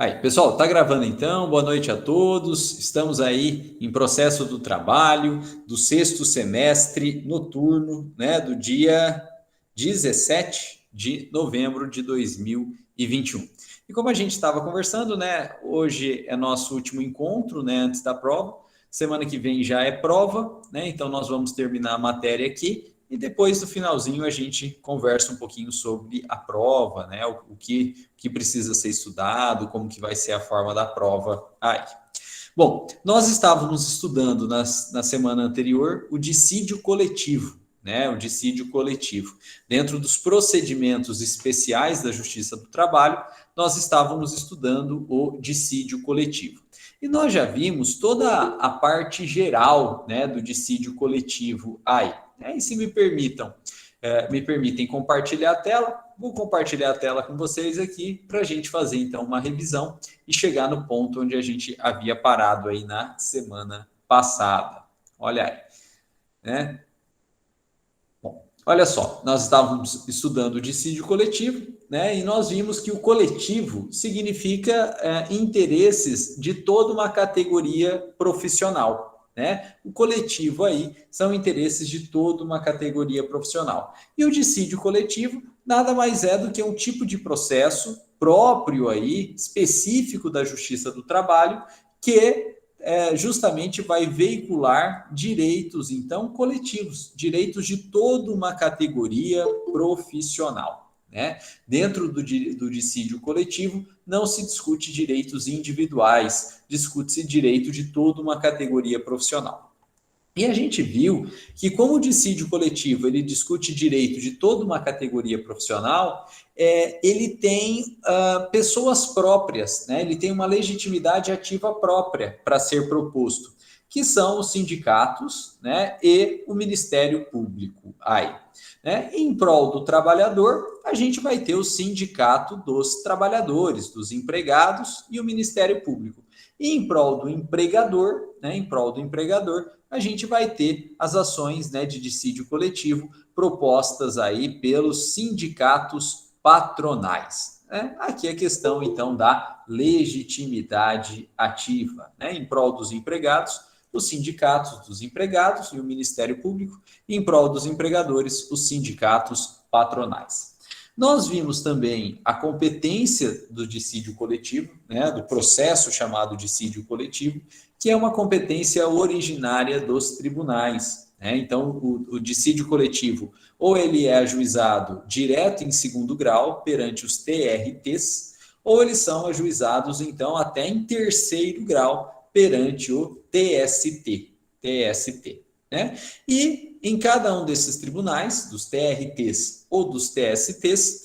Aí, pessoal, tá gravando então? Boa noite a todos. Estamos aí em processo do trabalho do sexto semestre noturno, né, do dia 17 de novembro de 2021. E como a gente estava conversando, né, hoje é nosso último encontro, né, antes da prova. Semana que vem já é prova, né? Então nós vamos terminar a matéria aqui e depois, no finalzinho, a gente conversa um pouquinho sobre a prova, né? O que precisa ser estudado, como que vai ser a forma da prova aí. Bom, nós estávamos estudando na semana anterior o dissídio coletivo, né? O dissídio coletivo. Dentro dos procedimentos especiais da Justiça do Trabalho, nós estávamos estudando o dissídio coletivo. E nós já vimos toda a parte geral, né, do dissídio coletivo aí. E se me permitem compartilhar a tela, vou compartilhar a tela com vocês aqui para a gente fazer então uma revisão e chegar no ponto onde a gente havia parado aí na semana passada. Olha aí, né? Bom, olha só, nós estávamos estudando o dissídio coletivo, né? E nós vimos que o coletivo significa interesses de toda uma categoria profissional, né? O coletivo aí são interesses de toda uma categoria profissional. E o dissídio coletivo nada mais é do que um tipo de processo próprio aí, específico da Justiça do Trabalho, que justamente vai veicular direitos, então, coletivos, direitos de toda uma categoria profissional. Né? Dentro do dissídio coletivo, não se discute direitos individuais, discute-se direito de toda uma categoria profissional. E a gente viu que, como o dissídio coletivo ele discute direito de toda uma categoria profissional, ele tem pessoas próprias, né? Ele tem uma legitimidade ativa própria para ser proposto, que são os sindicatos, né? E o Ministério Público. Aí, né? Em prol do trabalhador, a gente vai ter o Sindicato dos Trabalhadores, dos Empregados e o Ministério Público. E em prol do empregador, né? Em prol do empregador, a gente vai ter as ações, né, de dissídio coletivo propostas aí pelos sindicatos patronais. Né? Aqui a questão, então, da legitimidade ativa, né, em prol dos empregados, os sindicatos dos empregados e o Ministério Público, e em prol dos empregadores, os sindicatos patronais. Nós vimos também a competência do dissídio coletivo, né, do processo chamado dissídio coletivo, que é uma competência originária dos tribunais. Né? Então, o dissídio coletivo, ou ele é ajuizado direto em segundo grau perante os TRTs, ou eles são ajuizados, então, até em terceiro grau perante o TST. Né? E em cada um desses tribunais, dos TRTs ou dos TSTs,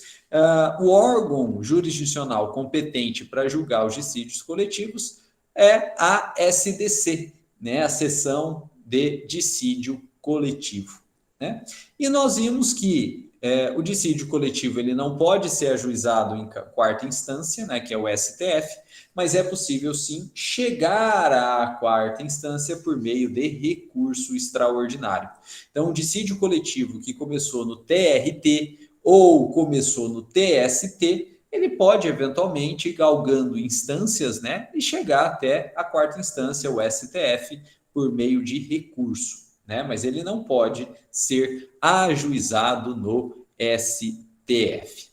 o órgão jurisdicional competente para julgar os dissídios coletivos é a SDC, né? A Seção de Dissídio Coletivo. Né? E nós vimos que o dissídio coletivo ele não pode ser ajuizado em quarta instância, né, que é o STF, mas é possível sim chegar à quarta instância por meio de recurso extraordinário. Então, o dissídio coletivo que começou no TRT ou começou no TST, ele pode eventualmente ir galgando instâncias, né, e chegar até a quarta instância, o STF, por meio de recurso. Né? Mas ele não pode ser ajuizado no STF.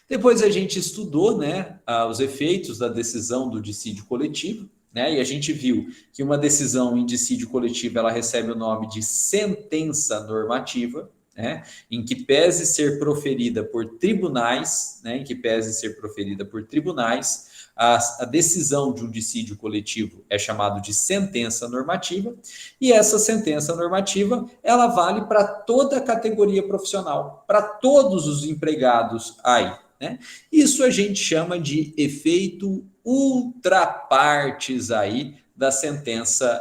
Depois a gente estudou, né, os efeitos da decisão do dissídio coletivo, né, e a gente viu que uma decisão em dissídio coletivo ela recebe o nome de sentença normativa, né, em que pese ser proferida por tribunais, né, em que pese ser proferida por tribunais, a decisão de um dissídio coletivo é chamado de sentença normativa, e essa sentença normativa, ela vale para toda a categoria profissional, para todos os empregados aí. Né? Isso a gente chama de efeito ultra partes aí da sentença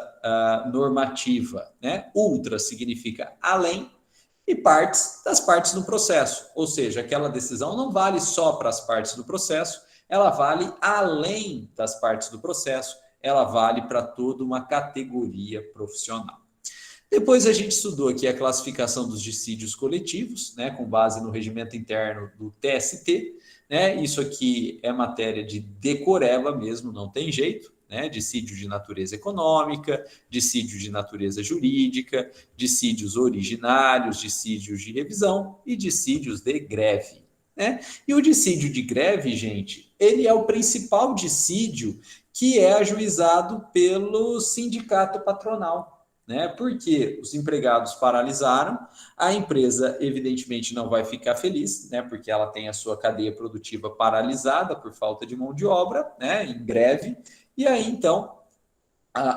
normativa. Né? Ultra significa além e partes das partes do processo, ou seja, aquela decisão não vale só para as partes do processo, ela vale além das partes do processo, ela vale para toda uma categoria profissional. Depois a gente estudou aqui a classificação dos dissídios coletivos, né, com base no regimento interno do TST, né? Isso aqui é matéria de decoreba mesmo, não tem jeito, né? Dissídio de natureza econômica, dissídio de natureza jurídica, dissídios originários, dissídios de revisão e dissídios de greve, né? E o dissídio de greve, gente, ele é o principal dissídio que é ajuizado pelo sindicato patronal, né? Porque os empregados paralisaram, a empresa, evidentemente, não vai ficar feliz, né? Porque ela tem a sua cadeia produtiva paralisada por falta de mão de obra, né? Em greve. E aí, então,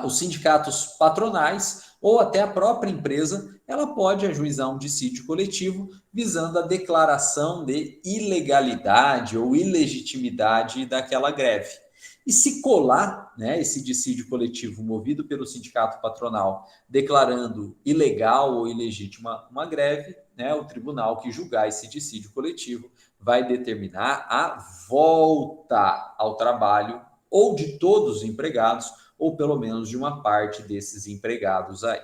os sindicatos patronais ou até a própria empresa, ela pode ajuizar um dissídio coletivo visando a declaração de ilegalidade ou ilegitimidade daquela greve. E se colar, né, esse dissídio coletivo movido pelo sindicato patronal declarando ilegal ou ilegítima uma greve, né, o tribunal que julgar esse dissídio coletivo vai determinar a volta ao trabalho ou de todos os empregados ou pelo menos de uma parte desses empregados aí.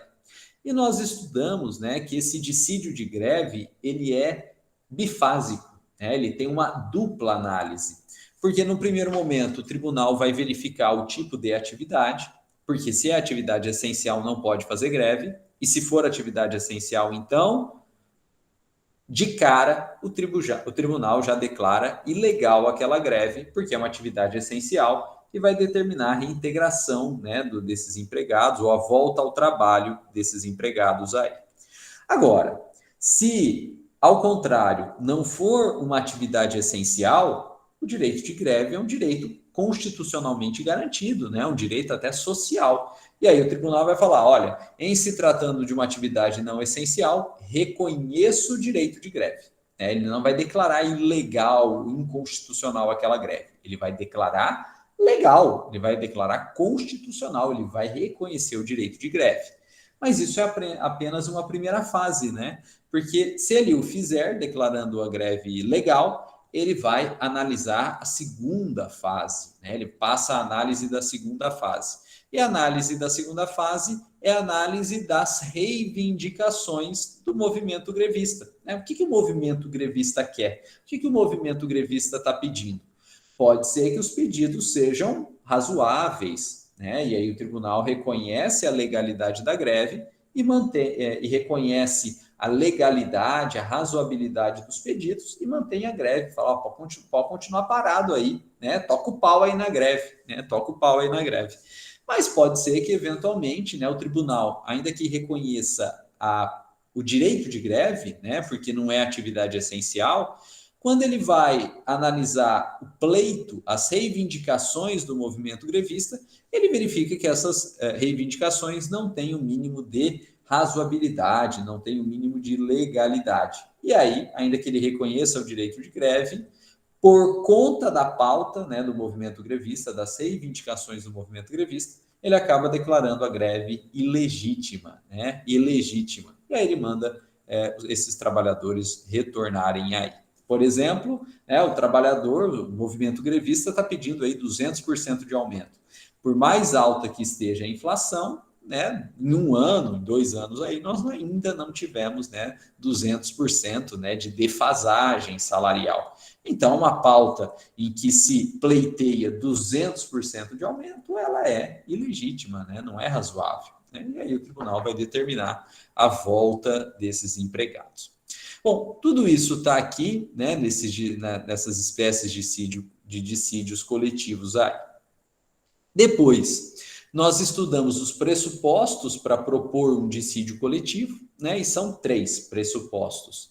E nós estudamos, né, que esse dissídio de greve ele é bifásico, né? Ele tem uma dupla análise, porque no primeiro momento o tribunal vai verificar o tipo de atividade, porque se é atividade essencial não pode fazer greve, e se for atividade essencial, então, de cara, o tribunal já declara ilegal aquela greve, porque é uma atividade essencial e vai determinar a reintegração, né, desses empregados ou a volta ao trabalho desses empregados aí. Agora, se ao contrário não for uma atividade essencial, o direito de greve é um direito constitucionalmente garantido, né, um direito até social. E aí o tribunal vai falar, olha, em se tratando de uma atividade não essencial, reconheço o direito de greve. Ele não vai declarar ilegal, inconstitucional aquela greve. Ele vai declarar legal, ele vai declarar constitucional, ele vai reconhecer o direito de greve. Mas isso é apenas uma primeira fase, né? Porque se ele o fizer, declarando a greve legal, ele vai analisar a segunda fase, né? Ele passa a análise da segunda fase. E a análise da segunda fase é a análise das reivindicações do movimento grevista, né? O que o movimento grevista quer? O que o movimento grevista está pedindo? Pode ser que os pedidos sejam razoáveis, né? E aí o tribunal reconhece a legalidade da greve e reconhece a legalidade, a razoabilidade dos pedidos e mantém a greve. Fala, pode continuar parado aí, né? Toca o pau aí na greve, né? Toca o pau aí na greve. Mas pode ser que, eventualmente, né, o tribunal, ainda que reconheça o direito de greve, né, porque não é atividade essencial, quando ele vai analisar o pleito, as reivindicações do movimento grevista, ele verifica que essas reivindicações não têm o mínimo de razoabilidade, não têm o mínimo de legalidade. E aí, ainda que ele reconheça o direito de greve, por conta da pauta, né, do movimento grevista, das reivindicações do movimento grevista, ele acaba declarando a greve ilegítima, né, ilegítima. E aí ele manda esses trabalhadores retornarem aí. Por exemplo, o trabalhador, o movimento grevista está pedindo aí 200% de aumento. Por mais alta que esteja a inflação, né, em um ano, em 2 anos aí, nós ainda não tivemos, né, 200%, né, de defasagem salarial. Então, uma pauta em que se pleiteia 200% de aumento, ela é ilegítima, né, não é razoável, né? E aí o tribunal vai determinar a volta desses empregados. Bom, tudo isso está aqui, né, nessas espécies de dissídios coletivos aí. Depois, nós estudamos os pressupostos para propor um dissídio coletivo, né, e são 3 pressupostos.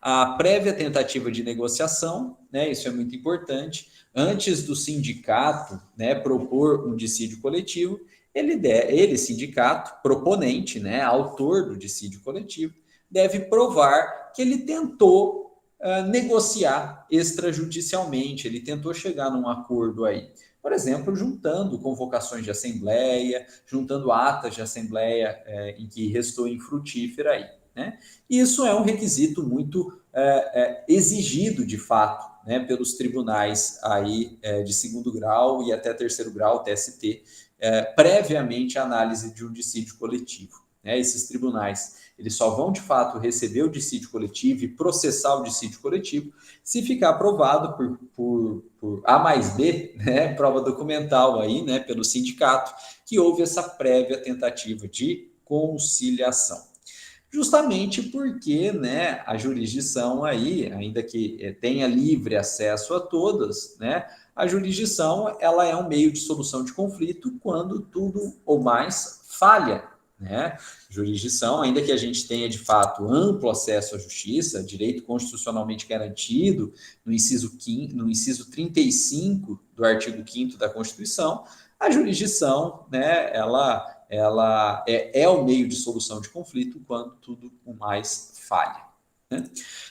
A prévia tentativa de negociação, né, isso é muito importante. Antes do sindicato, né, propor um dissídio coletivo, ele, sindicato, proponente, né, autor do dissídio coletivo, deve provar que ele tentou negociar extrajudicialmente, ele tentou chegar num acordo aí. Por exemplo, juntando convocações de assembleia, juntando atas de assembleia em que restou infrutífera aí, né? Isso é um requisito muito exigido, de fato, né, pelos tribunais aí de 2º grau e até 3º grau, TST, previamente à análise de um dissídio coletivo. né, esses tribunais, eles só vão, de fato, receber o dissídio coletivo e processar o dissídio coletivo se ficar aprovado por A mais B, né, prova documental aí, né, pelo sindicato, que houve essa prévia tentativa de conciliação. Justamente porque, né, a jurisdição aí, ainda que tenha livre acesso a todas, né, a jurisdição ela é um meio de solução de conflito quando tudo ou mais falha, né? Jurisdição, ainda que a gente tenha de fato amplo acesso à justiça, direito constitucionalmente garantido, no inciso 35 do artigo 5º da Constituição, a jurisdição, né, ela é o meio de solução de conflito quando tudo o mais falha, né?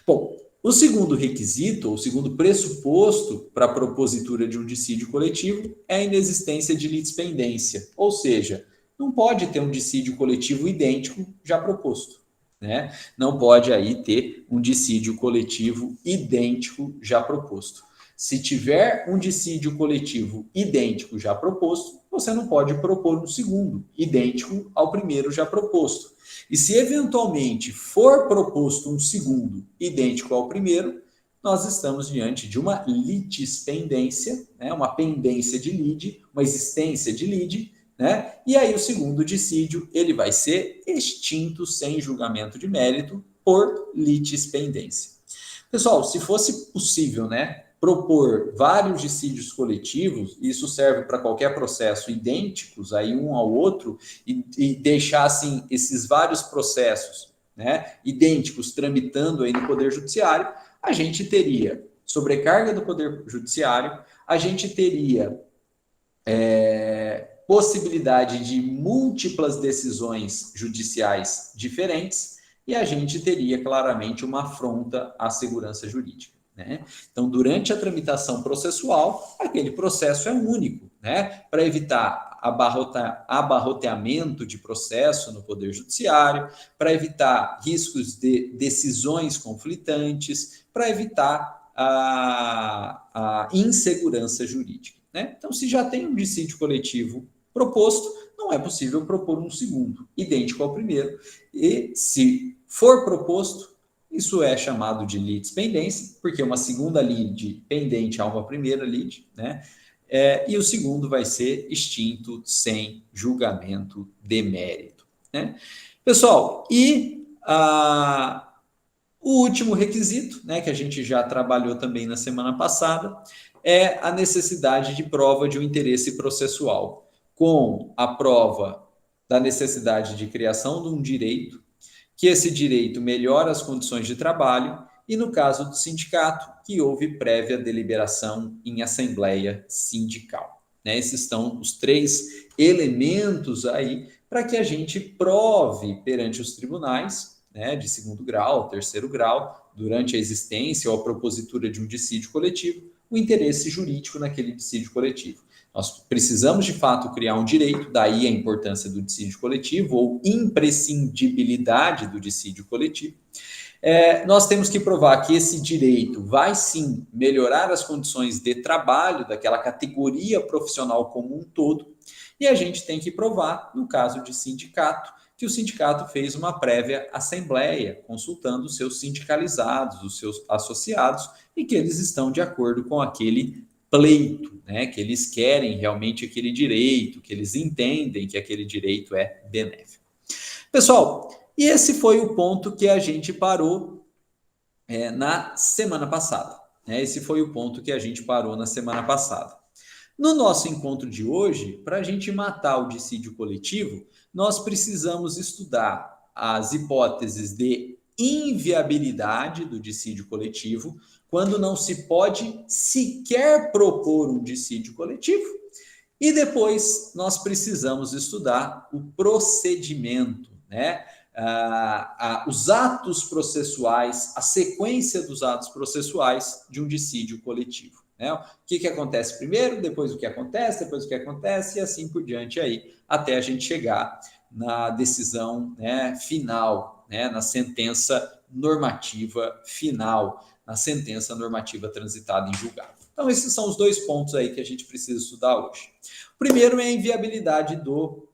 Bom, o segundo requisito, ou o segundo pressuposto para a propositura de um dissídio coletivo é a inexistência de litispendência, ou seja, não pode ter um dissídio coletivo idêntico já proposto, né? Não pode aí ter um dissídio coletivo idêntico já proposto. Se tiver um dissídio coletivo idêntico já proposto, você não pode propor um segundo, idêntico ao primeiro já proposto. E se eventualmente for proposto um segundo, idêntico ao primeiro, nós estamos diante de uma litispendência, né, uma pendência de lide, uma existência de lide, né? E aí o segundo dissídio ele vai ser extinto sem julgamento de mérito por litispendência. Pessoal, se fosse possível, né, propor vários dissídios coletivos, isso serve para qualquer processo, idênticos aí um ao outro, e deixar assim esses vários processos, né, idênticos tramitando aí no Poder Judiciário, a gente teria sobrecarga do Poder Judiciário, a gente teria possibilidade de múltiplas decisões judiciais diferentes e a gente teria claramente uma afronta à segurança jurídica, né? Então, durante a tramitação processual, aquele processo é único, né? Para evitar abarroteamento de processo no Poder Judiciário, para evitar riscos de decisões conflitantes, para evitar a insegurança jurídica, né? Então, se já tem um dissídio coletivo proposto, não é possível propor um segundo, idêntico ao primeiro. E se for proposto, isso é chamado de litispendência, porque uma segunda lide pendente a uma primeira lide, né? E o segundo vai ser extinto sem julgamento de mérito, né? Pessoal, o último requisito, né, que a gente já trabalhou também na semana passada, é a necessidade de prova de um interesse processual, com a prova da necessidade de criação de um direito, que esse direito melhora as condições de trabalho, e no caso do sindicato, que houve prévia deliberação em assembleia sindical, né? Esses são os 3 elementos aí para que a gente prove perante os tribunais, né, de 2º grau, 3º grau, durante a existência ou a propositura de um dissídio coletivo, o interesse jurídico naquele dissídio coletivo. Nós precisamos, de fato, criar um direito, daí a importância do dissídio coletivo ou imprescindibilidade do dissídio coletivo. Nós temos que provar que esse direito vai, sim, melhorar as condições de trabalho daquela categoria profissional como um todo, e a gente tem que provar, no caso de sindicato, que o sindicato fez uma prévia assembleia, consultando os seus sindicalizados, os seus associados, e que eles estão de acordo com aquele pleito, né? Que eles querem realmente aquele direito, que eles entendem que aquele direito é benéfico. Pessoal, e esse foi o ponto que a gente parou na semana passada, né? Esse foi o ponto que a gente parou na semana passada. No nosso encontro de hoje, para a gente matar o dissídio coletivo, nós precisamos estudar as hipóteses de inviabilidade do dissídio coletivo, quando não se pode sequer propor um dissídio coletivo, e depois nós precisamos estudar o procedimento, né? Os atos processuais, a sequência dos atos processuais de um dissídio coletivo, né? O que acontece primeiro, depois o que acontece, depois o que acontece, e assim por diante aí, até a gente chegar na decisão, né, final, né, na sentença normativa final, na sentença normativa transitada em julgado. Então, esses são os 2 pontos aí que a gente precisa estudar hoje. O primeiro é a inviabilidade do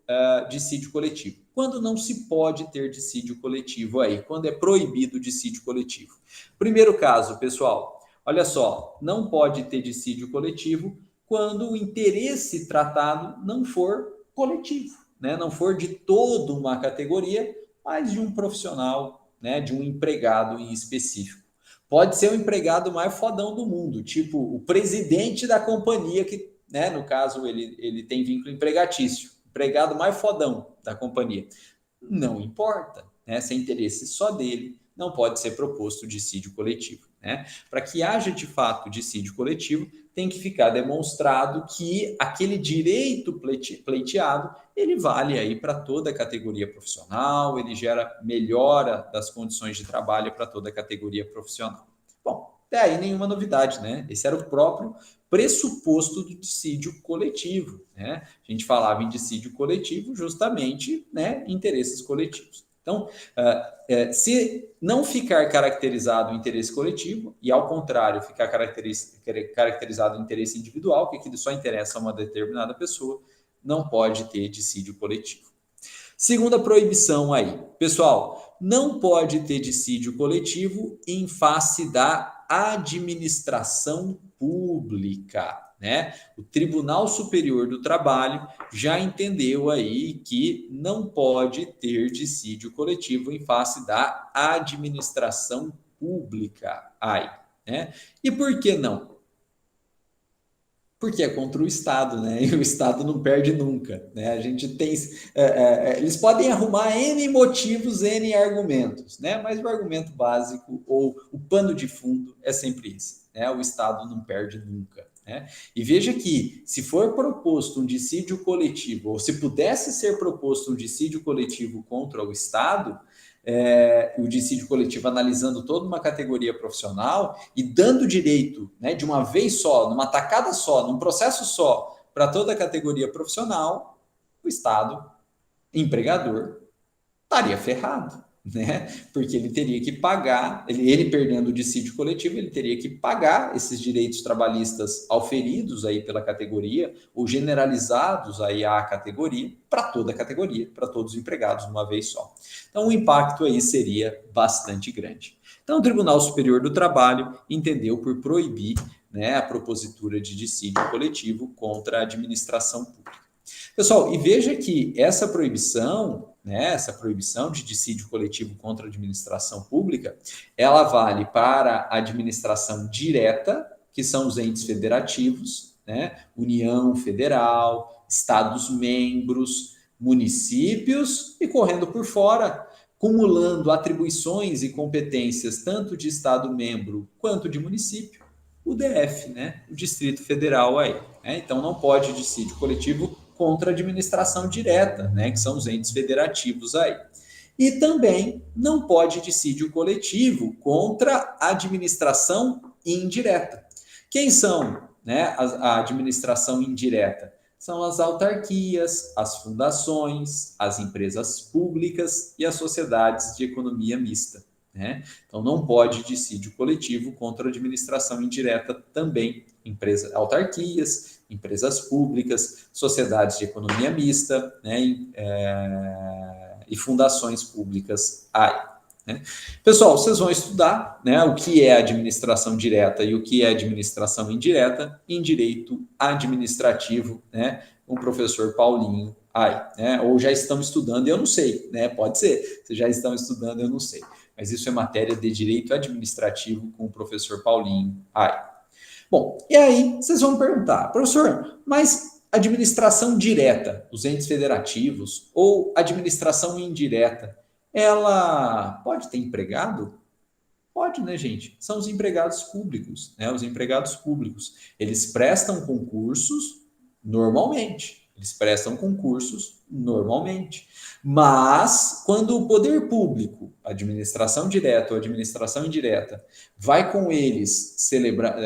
dissídio coletivo. quando não se pode ter dissídio coletivo aí, quando é proibido o dissídio coletivo. Primeiro caso, pessoal, olha só, não pode ter dissídio coletivo quando o interesse tratado não for coletivo, né? Não for de toda uma categoria, mas de um profissional, né? De um empregado em específico. Pode ser o empregado mais fodão do mundo, tipo o presidente da companhia, que, né, no caso, ele tem vínculo empregatício, empregado mais fodão da companhia. Não importa, né? Se é interesse só dele, não pode ser proposto dissídio coletivo, né? Para que haja de fato dissídio coletivo, tem que ficar demonstrado que aquele direito pleiteado, ele vale aí para toda a categoria profissional, ele gera melhora das condições de trabalho para toda a categoria profissional. Bom, até aí nenhuma novidade, né? Esse era o próprio pressuposto do dissídio coletivo, né? A gente falava em dissídio coletivo justamente, né, interesses coletivos. Então, se não ficar caracterizado o interesse coletivo, e ao contrário, ficar caracterizado o interesse individual, que aquilo só interessa a uma determinada pessoa, não pode ter dissídio coletivo. Segunda proibição aí, pessoal, não pode ter dissídio coletivo em face da administração pública, né? O Tribunal Superior do Trabalho já entendeu aí que não pode ter dissídio coletivo em face da administração pública. Aí, né? E por que não? Porque é contra o Estado, né? E o Estado não perde nunca, né? A gente tem, eles podem arrumar N motivos, N argumentos, né? Mas o argumento básico ou o pano de fundo é sempre esse, né? O Estado não perde nunca, né? E veja que se for proposto um dissídio coletivo, ou se pudesse ser proposto um dissídio coletivo contra o Estado, o dissídio coletivo analisando toda uma categoria profissional e dando direito, né, de uma vez só, numa tacada só, num processo só, para toda a categoria profissional, o Estado, empregador, estaria ferrado, né? Porque ele teria que pagar, ele perdendo o dissídio coletivo, ele teria que pagar esses direitos trabalhistas auferidos aí pela categoria, ou generalizados aí à categoria, para toda a categoria, para todos os empregados de uma vez só. Então, o impacto aí seria bastante grande. Então, o Tribunal Superior do Trabalho entendeu por proibir, né, a propositura de dissídio coletivo contra a administração pública. Pessoal, e veja que essa proibição, né, essa proibição de dissídio coletivo contra a administração pública, ela vale para a administração direta, que são os entes federativos, né, União Federal, Estados-membros, municípios e correndo por fora, cumulando atribuições e competências tanto de Estado-membro quanto de município, o DF, né, o Distrito Federal aí. Né? Então, não pode dissídio coletivo contra a administração direta, né, que são os entes federativos aí. E também não pode dissídio coletivo contra a administração indireta. Quem são, né, a administração indireta? São as autarquias, as fundações, as empresas públicas e as sociedades de economia mista. Né? Então, não pode dissídio coletivo contra a administração indireta também, autarquias, empresas públicas, sociedades de economia mista, né? E fundações públicas aí. Né? Pessoal, vocês vão estudar, né, o que é administração direta e o que é administração indireta em direito administrativo, né, com o professor Paulinho aí, né? Ou já estão estudando, eu não sei, né? Pode ser, vocês já estão estudando, eu não sei. Mas isso é matéria de direito administrativo com o professor Paulinho aí. Bom, e aí vocês vão perguntar, professor, mas administração direta, os entes federativos, ou administração indireta, ela pode ter empregado? Pode, né, gente? São os empregados públicos, né? Os empregados públicos, eles prestam concursos normalmente. Eles prestam concursos normalmente. Mas, quando o poder público, administração direta ou administração indireta, vai com eles celebrar,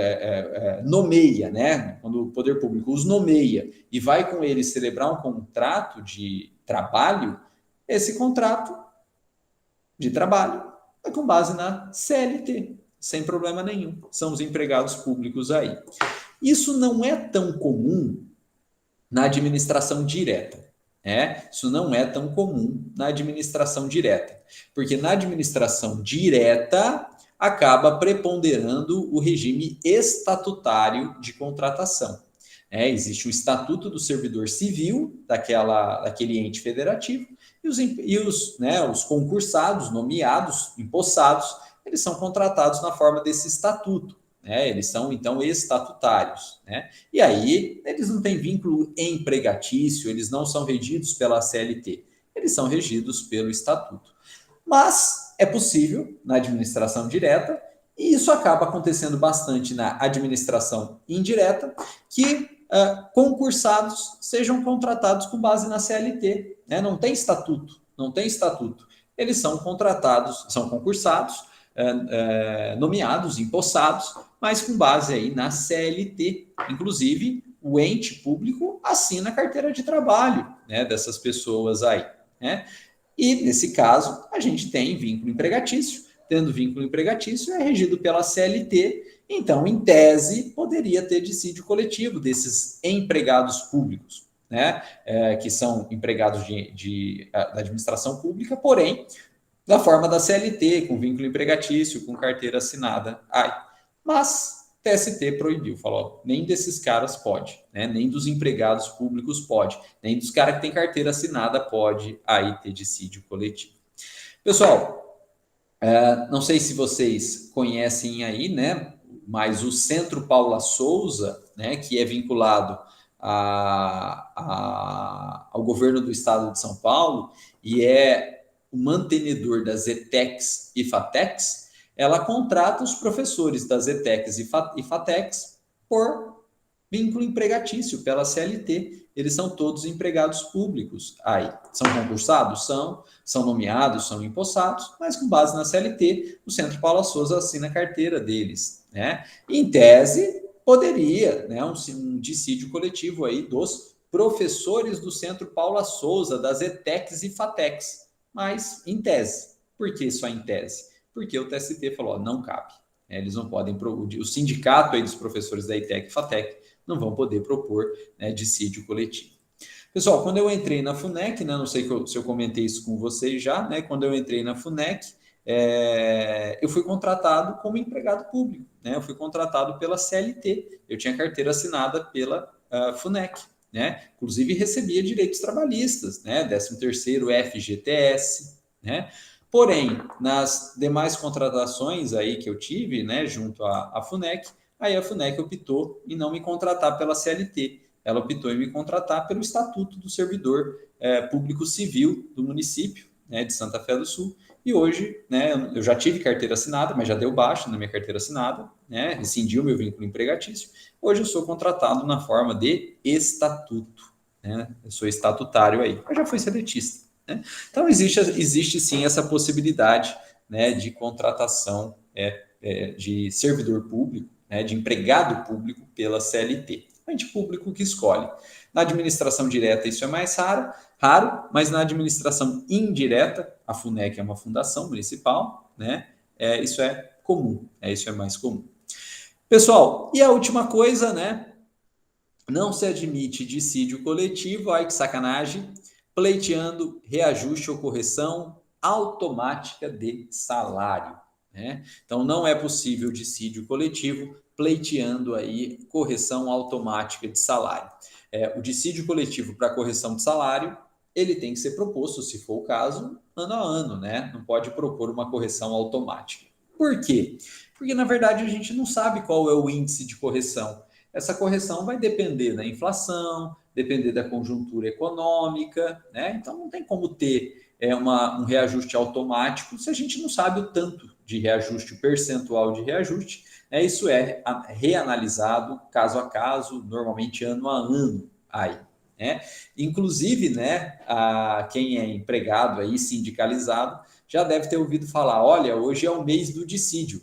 nomeia, né? Quando o poder público os nomeia e vai com eles celebrar um contrato de trabalho, esse contrato de trabalho é com base na CLT, sem problema nenhum. São os empregados públicos aí. Isso não é tão comum na administração direta. Isso não é tão comum na administração direta, porque na administração direta acaba preponderando o regime estatutário de contratação. Existe o Estatuto do Servidor Civil daquele ente federativo os concursados, nomeados, empossados, eles são contratados na forma desse estatuto. Eles são, então, estatutários. E aí, eles não têm vínculo empregatício, eles não são regidos pela CLT, eles são regidos pelo estatuto. Mas é possível na administração direta, e isso acaba acontecendo bastante na administração indireta, que concursados sejam contratados com base na CLT. Não tem estatuto, não tem estatuto. Eles são contratados, são concursados, nomeados, empossados, mas com base aí na CLT. Inclusive, o ente público assina a carteira de trabalho dessas pessoas aí. E, nesse caso, a gente tem vínculo empregatício. Tendo vínculo empregatício, é regido pela CLT. Então, em tese, poderia ter dissídio coletivo desses empregados públicos, que são empregados da administração pública, porém, da forma da CLT, com vínculo empregatício, com carteira assinada. Mas TST proibiu, falou, nem desses caras pode, nem dos empregados públicos pode, nem dos caras que têm carteira assinada pode aí ter dissídio coletivo. Pessoal, não sei se vocês conhecem aí, mas o Centro Paula Souza, que é vinculado ao governo do estado de São Paulo e é o mantenedor das ETECs e FATECs, ela contrata os professores das ETECs e FATECs por vínculo empregatício pela CLT. Eles são todos empregados públicos aí. São concursados? São nomeados, são empossados, mas com base na CLT, o Centro Paula Souza assina a carteira deles. Em tese, poderia um dissídio coletivo aí dos professores do Centro Paula Souza, das ETECs e FATECs, mas em tese. Por que só em tese? Porque o TST falou, não cabe. Eles não podem, o sindicato aí dos professores da ETEC e FATEC não vão poder propor dissídio coletivo. Pessoal, quando eu entrei na FUNEC, não sei se eu comentei isso com vocês já, quando eu entrei na FUNEC, eu fui contratado como empregado público, eu fui contratado pela CLT, eu tinha carteira assinada pela FUNEC, inclusive recebia direitos trabalhistas, 13º FGTS, Porém, nas demais contratações aí que eu tive, junto à FUNEC, aí a FUNEC optou em não me contratar pela CLT. Ela optou em me contratar pelo Estatuto do Servidor Público Civil do município, de Santa Fé do Sul. E hoje, eu já tive carteira assinada, mas já deu baixa na minha carteira assinada, rescindiu meu vínculo empregatício. Hoje eu sou contratado na forma de estatuto, eu sou estatutário aí. Eu já fui seletista. Então, existe sim essa possibilidade de contratação de servidor público, de empregado público pela CLT. O ente público que escolhe. Na administração direta isso é mais raro, mas na administração indireta, a FUNEC é uma fundação municipal, isso é comum, isso é mais comum. Pessoal, e a última coisa, não se admite dissídio coletivo, ai que sacanagem, pleiteando reajuste ou correção automática de salário. Então, não é possível dissídio coletivo pleiteando aí correção automática de salário. O dissídio coletivo para correção de salário, ele tem que ser proposto, se for o caso, ano a ano, Não pode propor uma correção automática. Por quê? Porque, na verdade, a gente não sabe qual é o índice de correção. Essa correção vai depender da inflação, depender da conjuntura econômica, Então, não tem como ter um reajuste automático se a gente não sabe o tanto de reajuste, o percentual de reajuste. Isso é reanalisado caso a caso, normalmente ano a ano. Aí, Inclusive, quem é empregado aí, sindicalizado, já deve ter ouvido falar, olha, hoje é o mês do dissídio,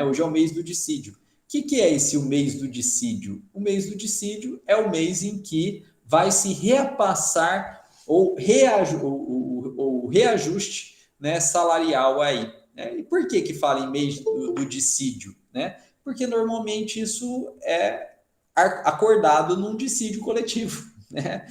hoje é o mês do dissídio. O que é esse o mês do dissídio? O mês do dissídio é o mês em que vai se repassar o reajuste salarial aí. E por que fala em mês do dissídio? Porque normalmente isso é acordado num dissídio coletivo. né?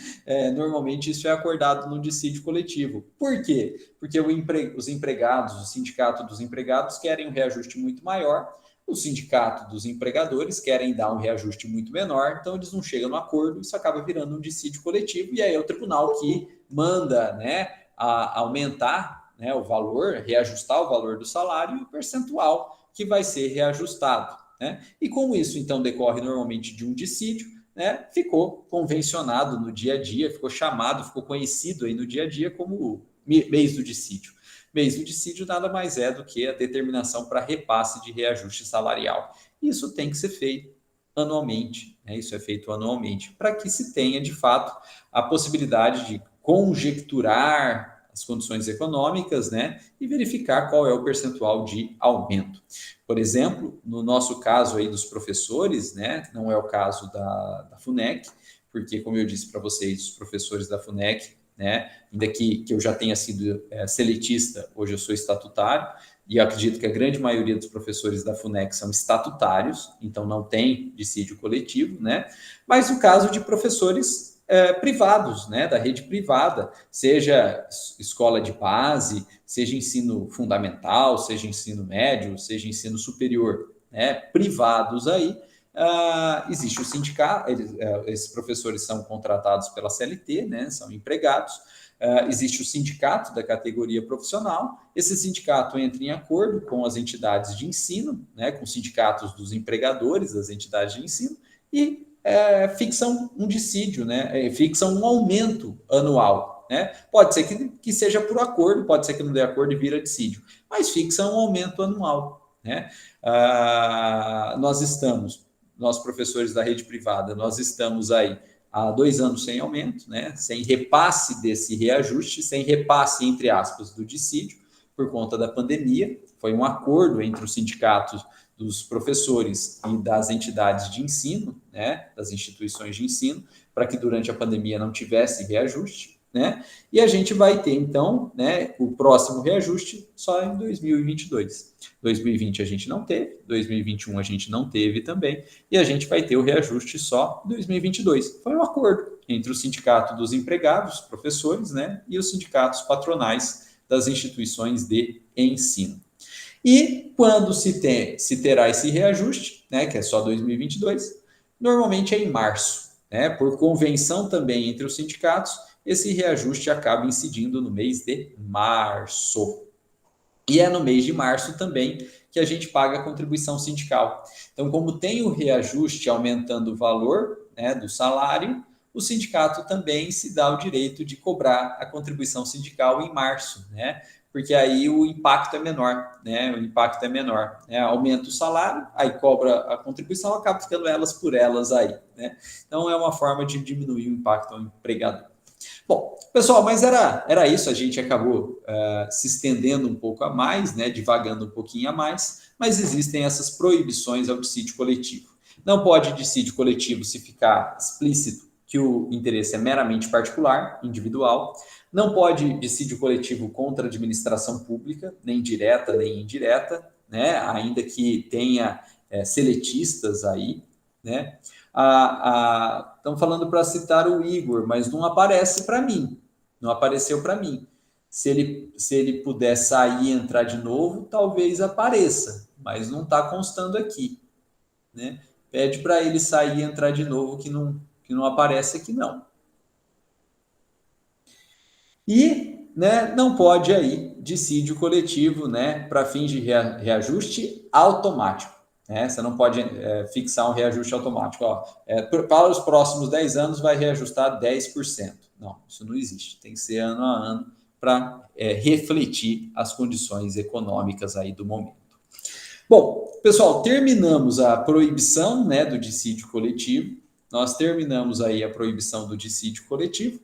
Normalmente isso é acordado no dissídio coletivo. Por quê? Porque os empregados, o sindicato dos empregados querem um reajuste muito maior, o sindicato dos empregadores querem dar um reajuste muito menor, então eles não chegam no acordo, isso acaba virando um dissídio coletivo, e aí é o tribunal que manda, né, aumentar, né, o valor, reajustar o valor do salário e o percentual que vai ser reajustado, né? E como isso, então, decorre normalmente de um dissídio, né, ficou convencionado no dia a dia, ficou chamado, ficou conhecido aí no dia a dia como o mês do dissídio. Mês do dissídio nada mais é do que a determinação para repasse de reajuste salarial. Isso tem que ser feito anualmente, né? Isso é feito anualmente, para que se tenha, de fato, a possibilidade de conjecturar as condições econômicas, né, e verificar qual é o percentual de aumento. Por exemplo, no nosso caso aí dos professores, né, não é o caso da FUNEC, porque, como eu disse para vocês, os professores da FUNEC, né, ainda que eu já tenha sido seletista, hoje eu sou estatutário, e eu acredito que a grande maioria dos professores da FUNEC são estatutários, então não tem dissídio coletivo, né? Mas o caso de professores privados, né, da rede privada, seja escola de base, seja ensino fundamental, seja ensino médio, seja ensino superior, né, privados aí, existe o sindicato, esses professores são contratados pela CLT, né, são empregados, existe o sindicato da categoria profissional, esse sindicato entra em acordo com as entidades de ensino, né, com os sindicatos dos empregadores, das entidades de ensino, e fixam um dissídio, né, fixam um aumento anual. Né? Pode ser que seja por acordo, pode ser que não dê acordo e vira dissídio, mas fixam um aumento anual. Né? Nós professores da rede privada, nós estamos aí há 2 anos sem aumento, né? Sem repasse desse reajuste, sem repasse, entre aspas, do dissídio, por conta da pandemia. Foi um acordo entre os sindicatos dos professores e das entidades de ensino, né? Das instituições de ensino, para que durante a pandemia não tivesse reajuste. Né? E a gente vai ter, então, né, o próximo reajuste só em 2022. 2020 a gente não teve, 2021 a gente não teve também, e a gente vai ter o reajuste só em 2022. Foi um acordo entre o sindicato dos empregados, professores, né, e os sindicatos patronais das instituições de ensino. E quando se terá esse reajuste, né, que é só 2022, normalmente é em março, né, por convenção também entre os sindicatos, esse reajuste acaba incidindo no mês de março. E é no mês de março também que a gente paga a contribuição sindical. Então, como tem o reajuste aumentando o valor, né, do salário, o sindicato também se dá o direito de cobrar a contribuição sindical em março, né? Porque aí o impacto é menor, né? O impacto é menor, né? Aumenta o salário, aí cobra a contribuição, acaba ficando elas por elas aí, né? Então é uma forma de diminuir o impacto ao empregador. Bom, pessoal, mas era isso, a gente acabou se estendendo um pouco a mais, né, divagando um pouquinho a mais, mas existem essas proibições ao dissídio coletivo. Não pode dissídio coletivo se ficar explícito que o interesse é meramente particular, individual. Não pode dissídio coletivo contra a administração pública, nem direta nem indireta, né, ainda que tenha seletistas aí, né? Estão falando para citar o Igor, mas não aparece para mim. Não apareceu para mim. Se ele puder sair e entrar de novo, talvez apareça, mas não está constando aqui. Né? Pede para ele sair e entrar de novo, que não aparece aqui, não. E né, não pode aí dissídio coletivo, né, para fins de reajuste automático. Né? Você não pode fixar um reajuste automático. Ó, para os próximos 10 anos vai reajustar 10%. Não, isso não existe. Tem que ser ano a ano para refletir as condições econômicas aí do momento. Bom, pessoal, terminamos a proibição, né, do dissídio coletivo. Nós terminamos aí a proibição do dissídio coletivo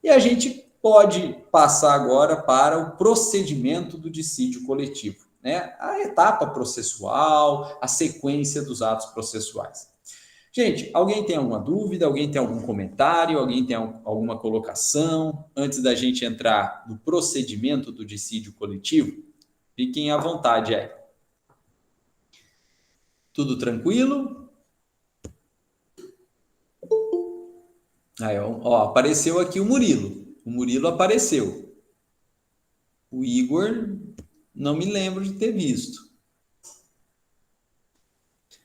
e a gente pode passar agora para o procedimento do dissídio coletivo, né? A etapa processual, a sequência dos atos processuais. Gente, alguém tem alguma dúvida? Alguém tem algum comentário? Alguém tem alguma colocação? Antes da gente entrar no procedimento do dissídio coletivo, fiquem à vontade aí. Tudo tranquilo? Aí, ó, apareceu aqui o Murilo. O Murilo apareceu. O Igor, não me lembro de ter visto.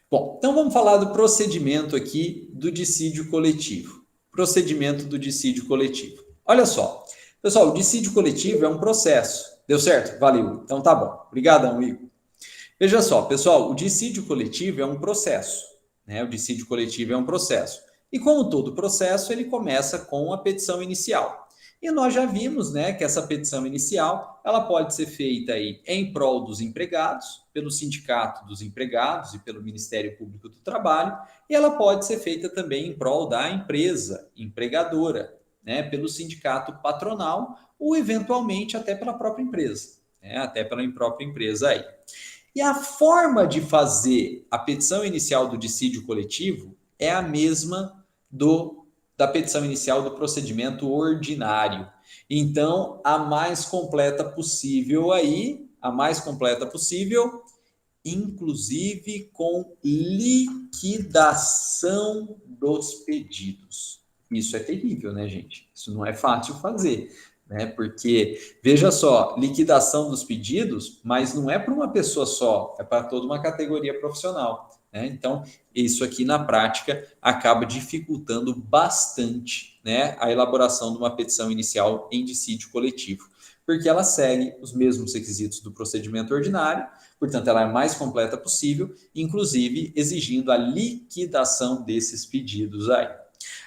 Bom, então vamos falar do procedimento aqui do dissídio coletivo. Procedimento do dissídio coletivo. Olha só, pessoal, o dissídio coletivo é um processo. Deu certo? Valeu. Então tá bom. Obrigadão, Igor. Veja só, pessoal, o dissídio coletivo é um processo, né? O dissídio coletivo é um processo. E como todo processo, ele começa com a petição inicial. E nós já vimos, né, que essa petição inicial, ela pode ser feita aí em prol dos empregados, pelo Sindicato dos Empregados e pelo Ministério Público do Trabalho, e ela pode ser feita também em prol da empresa empregadora, né, pelo sindicato patronal ou eventualmente até pela própria empresa, né, até pela própria empresa aí. E a forma de fazer a petição inicial do dissídio coletivo é a mesma da petição inicial do procedimento ordinário. Então, a mais completa possível aí, a mais completa possível, inclusive com liquidação dos pedidos. Isso é terrível, né, gente? Isso não é fácil fazer, né? Porque, veja só, liquidação dos pedidos, mas não é para uma pessoa só, é para toda uma categoria profissional, né? Então, isso aqui na prática acaba dificultando bastante, né, a elaboração de uma petição inicial em dissídio coletivo, porque ela segue os mesmos requisitos do procedimento ordinário, portanto, ela é a mais completa possível, inclusive exigindo a liquidação desses pedidos aí.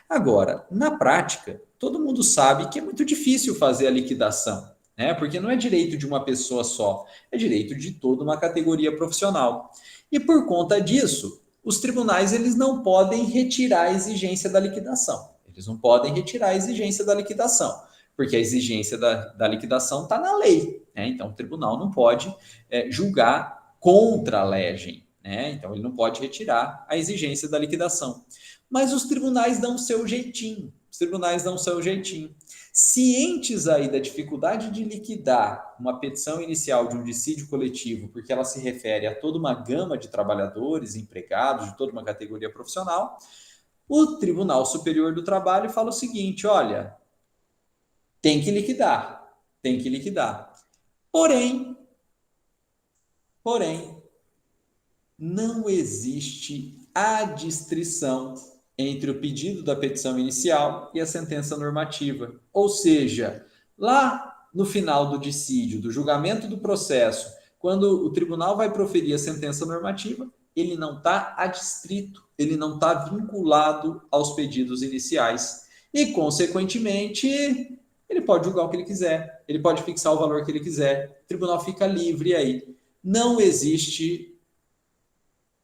Agora, na prática, todo mundo sabe que é muito difícil fazer a liquidação, né? Porque não é direito de uma pessoa só, é direito de toda uma categoria profissional. E por conta disso, os tribunais eles não podem retirar a exigência da liquidação. Eles não podem retirar a exigência da liquidação, porque a exigência da liquidação está na lei, né? Então, o tribunal não pode julgar contra a legem, né? Então, ele não pode retirar a exigência da liquidação. Mas os tribunais dão o seu jeitinho. Os tribunais dão o seu jeitinho. Cientes aí da dificuldade de liquidar uma petição inicial de um dissídio coletivo, porque ela se refere a toda uma gama de trabalhadores, empregados, de toda uma categoria profissional, o Tribunal Superior do Trabalho fala o seguinte: olha, tem que liquidar, tem que liquidar. Porém, não existe adstrição entre o pedido da petição inicial e a sentença normativa. Ou seja, lá no final do dissídio, do julgamento do processo, quando o tribunal vai proferir a sentença normativa, ele não está adstrito, ele não está vinculado aos pedidos iniciais. E, consequentemente, ele pode julgar o que ele quiser, ele pode fixar o valor que ele quiser, o tribunal fica livre aí. Não existe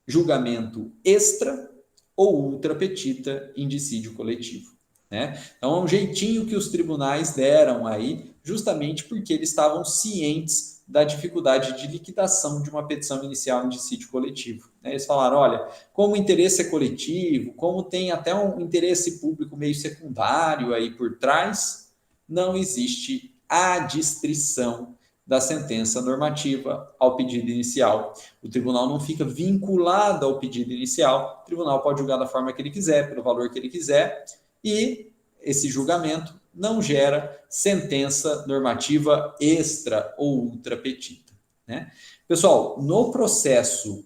julgamento extra ou ultra petita em dissídio coletivo, né? Então, é um jeitinho que os tribunais deram aí, justamente porque eles estavam cientes da dificuldade de liquidação de uma petição inicial em dissídio coletivo. Eles falaram, olha, como o interesse é coletivo, como tem até um interesse público meio secundário aí por trás, não existe adstrição da sentença normativa ao pedido inicial. O tribunal não fica vinculado ao pedido inicial, o tribunal pode julgar da forma que ele quiser, pelo valor que ele quiser, e esse julgamento não gera sentença normativa extra ou ultra petita, né? Pessoal, no processo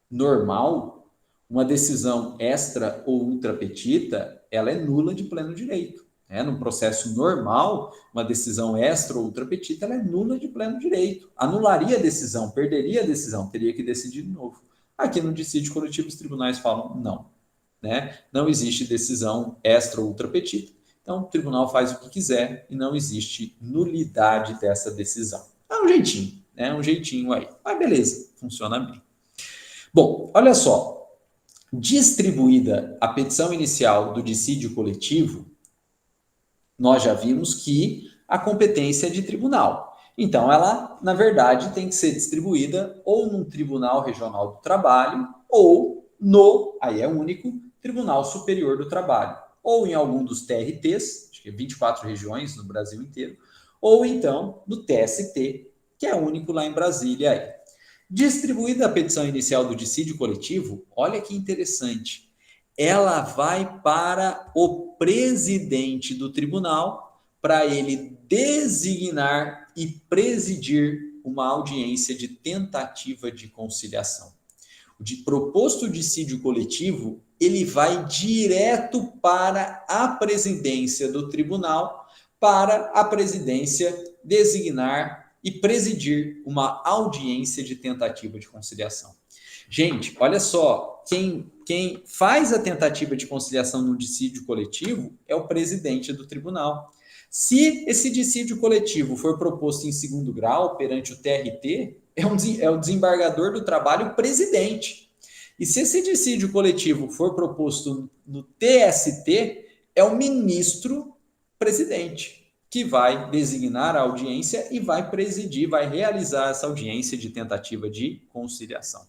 normal, uma decisão extra ou ultra petita, ela é nula de pleno direito. Num processo normal, uma decisão extra ou ultra petita, ela é nula de pleno direito. Anularia a decisão, perderia a decisão, teria que decidir de novo. Aqui no dissídio coletivo, os tribunais falam não, né? Não existe decisão extra ou ultra petita. Então, o tribunal faz o que quiser e não existe nulidade dessa decisão. É um jeitinho, né? Um jeitinho aí. Mas beleza, funciona bem. Bom, olha só. Distribuída a petição inicial do dissídio coletivo, nós já vimos que a competência é de tribunal. Então, ela, na verdade, tem que ser distribuída ou num Tribunal Regional do Trabalho ou aí é único, Tribunal Superior do Trabalho. Ou em algum dos TRTs, acho que é 24 regiões no Brasil inteiro, ou então no TST, que é único lá em Brasília. Aí. Distribuída a petição inicial do dissídio coletivo, olha que interessante. ela vai para o presidente do tribunal para ele designar e presidir uma audiência de tentativa de conciliação. O proposto dissídio coletivo, ele vai direto para a presidência do tribunal, para a presidência designar e presidir uma audiência de tentativa de conciliação. Gente, olha só, quem faz a tentativa de conciliação no dissídio coletivo é o presidente do tribunal. Se esse dissídio coletivo for proposto em segundo grau perante o TRT, é o desembargador do trabalho presidente. E se esse dissídio coletivo for proposto no TST, é o ministro presidente, que vai designar a audiência e vai presidir, vai realizar essa audiência de tentativa de conciliação.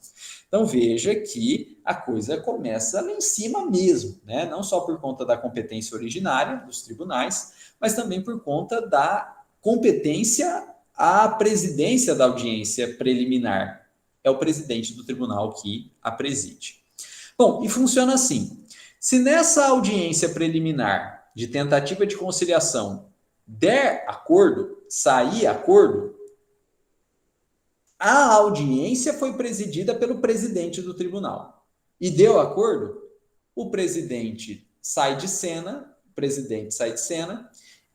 Então veja que a coisa começa lá em cima mesmo, né? Não só por conta da competência originária dos tribunais, mas também por conta da competência à presidência da audiência preliminar. É o presidente do tribunal que a preside. Bom, e funciona assim. Se nessa audiência preliminar de tentativa de conciliação der acordo, sair acordo, a audiência foi presidida pelo presidente do tribunal. E deu acordo, o presidente sai de cena,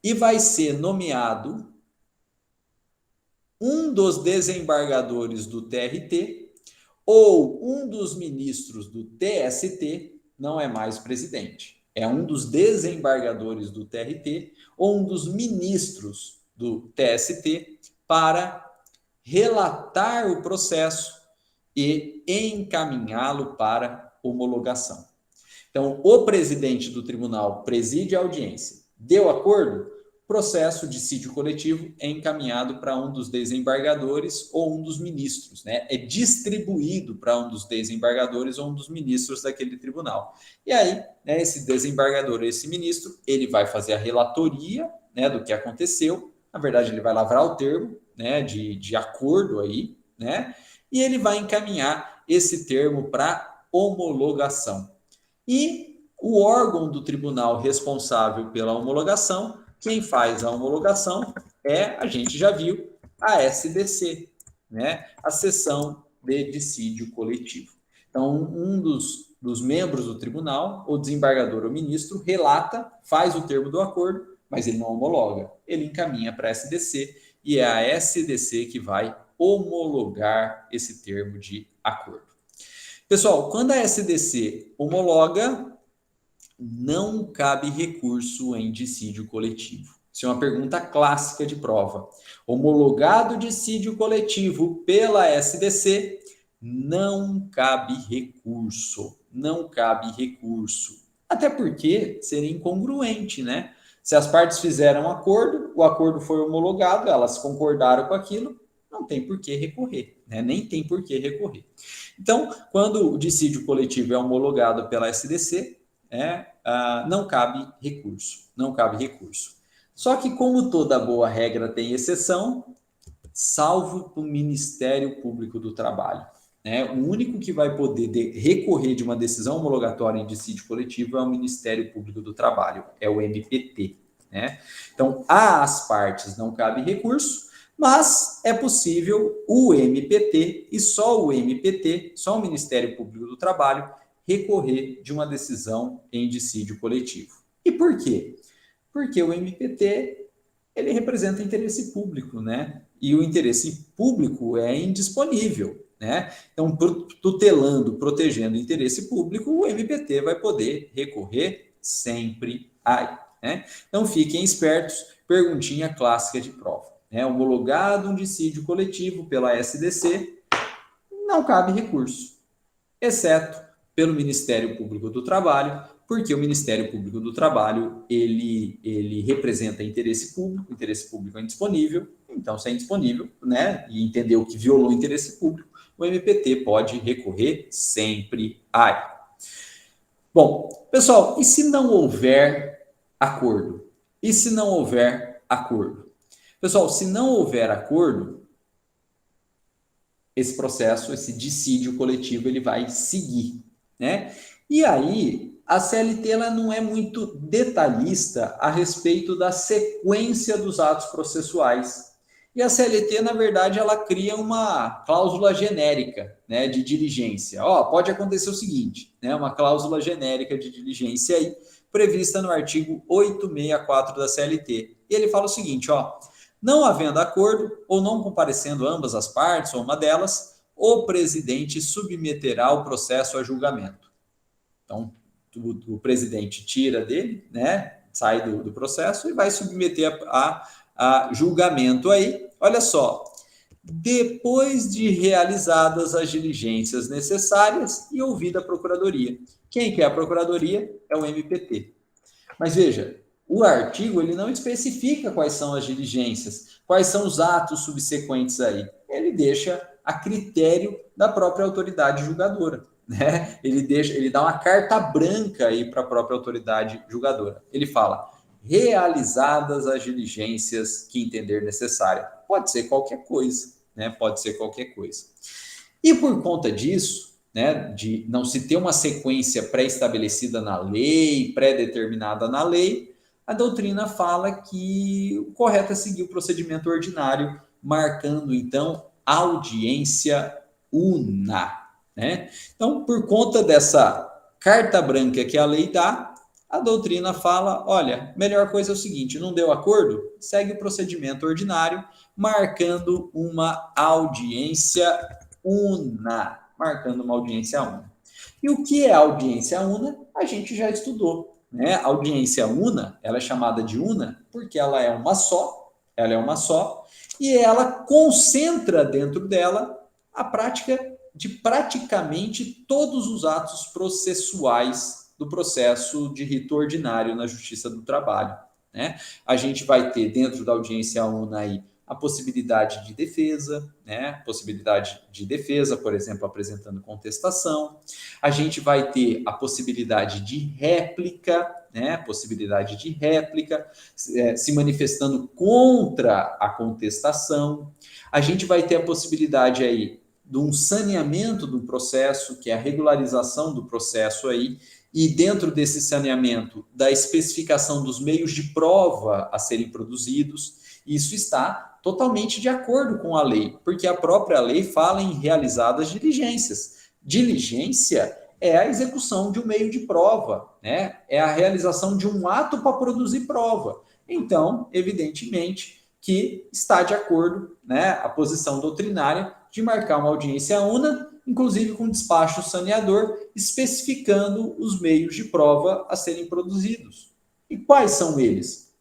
e vai ser nomeado um dos desembargadores do TRT ou um dos ministros do TST, não é mais presidente. É um dos desembargadores do TRT ou um dos ministros do TST para relatar o processo e encaminhá-lo para homologação. Então, o presidente do tribunal preside a audiência. Deu acordo? Processo de dissídio coletivo é encaminhado para um dos desembargadores ou um dos ministros, né? É distribuído para um dos desembargadores ou um dos ministros daquele tribunal. E aí, né, esse desembargador, esse ministro, ele vai fazer a relatoria, né, do que aconteceu. Na verdade, ele vai lavrar o termo, né, de acordo aí, né? E ele vai encaminhar esse termo para homologação. E o órgão do tribunal responsável pela homologação, quem faz a homologação é, a gente já viu, a SDC, né? A Seção de Dissídio Coletivo. Então, um dos membros do tribunal, o desembargador ou ministro, relata, faz o termo do acordo, mas ele não homologa. Ele encaminha para a SDC e é a SDC que vai homologar esse termo de acordo. Pessoal, quando a SDC homologa, não cabe recurso em dissídio coletivo. Isso é uma pergunta clássica de prova. Homologado dissídio coletivo pela SDC, não cabe recurso. Não cabe recurso. Até porque seria incongruente, né? Se as partes fizeram um acordo, o acordo foi homologado, elas concordaram com aquilo, não tem por que recorrer, né? Nem tem por que recorrer. Então, quando o dissídio coletivo é homologado pela SDC, não cabe recurso, não cabe recurso. Só que como toda boa regra tem exceção, salvo para o Ministério Público do Trabalho, né? O único que vai poder recorrer de uma decisão homologatória em dissídio coletivo é o Ministério Público do Trabalho, é o MPT, né? Então, às partes não cabe recurso, mas é possível o MPT e só o MPT, só o Ministério Público do Trabalho, recorrer de uma decisão em dissídio coletivo. E por quê? Porque o MPT, ele representa interesse público, né? E o interesse público é indisponível, né? Então, tutelando, protegendo o interesse público, o MPT vai poder recorrer sempre aí, né? Então, fiquem espertos, perguntinha clássica de prova, né? Homologado um dissídio coletivo pela SDC, não cabe recurso, exceto pelo Ministério Público do Trabalho, porque o Ministério Público do Trabalho, ele representa interesse público é indisponível, então se é indisponível, né, e entendeu que violou o interesse público, o MPT pode recorrer sempre a ele. Bom, pessoal, e se não houver acordo? E se não houver acordo? Pessoal, se não houver acordo, esse processo, esse dissídio coletivo, ele vai seguir, né? E aí, A CLT ela não é muito detalhista a respeito da sequência dos atos processuais. E a CLT, na verdade, ela cria uma cláusula genérica, né, de diligência. Ó, pode acontecer o seguinte, né, uma cláusula genérica de diligência aí, prevista no artigo 864 da CLT. E ele fala o seguinte, ó, não havendo acordo ou não comparecendo ambas as partes ou uma delas, o presidente submeterá o processo a julgamento. Então, o presidente tira dele, né, sai do processo e vai submeter a julgamento aí. Olha só, depois de realizadas as diligências necessárias e ouvida a procuradoria. Quem que é a procuradoria? É o MPT. Mas veja, o artigo ele não especifica quais são as diligências, quais são os atos subsequentes aí. Ele deixa a critério da própria autoridade julgadora. Né? Ele dá uma carta branca aí para a própria autoridade julgadora. Ele fala: realizadas as diligências que entender necessária. Pode ser qualquer coisa, né? Pode ser qualquer coisa. E por conta disso, né, de não se ter uma sequência pré-estabelecida na lei, pré-determinada na lei, a doutrina fala que o correto é seguir o procedimento ordinário, marcando então audiência una. Né? Então, por conta dessa carta branca que a lei dá, a doutrina fala, olha, melhor coisa é o seguinte, não deu acordo? Segue o procedimento ordinário, marcando uma audiência una. Marcando uma audiência una. E o que é audiência una? A gente já estudou. Né? A audiência una, ela é chamada de una porque ela é uma só, e ela concentra dentro dela a prática de praticamente todos os atos processuais do processo de rito ordinário na Justiça do Trabalho. Né? A gente vai ter dentro da audiência una aí a possibilidade de defesa, né? Possibilidade de defesa, por exemplo, apresentando contestação. A gente vai ter a possibilidade de réplica, né? Possibilidade de réplica, se manifestando contra a contestação. A gente vai ter a possibilidade aí de um saneamento do processo, que é a regularização do processo aí, e dentro desse saneamento, da especificação dos meios de prova a serem produzidos. Isso está totalmente de acordo com a lei, porque a própria lei fala em realizadas diligências. Diligência é a execução de um meio de prova, né? É a realização de um ato para produzir prova. Então, evidentemente, que está de acordo, né, a posição doutrinária de marcar uma audiência una, inclusive com despacho saneador, especificando os meios de prova a serem produzidos. E quais são eles?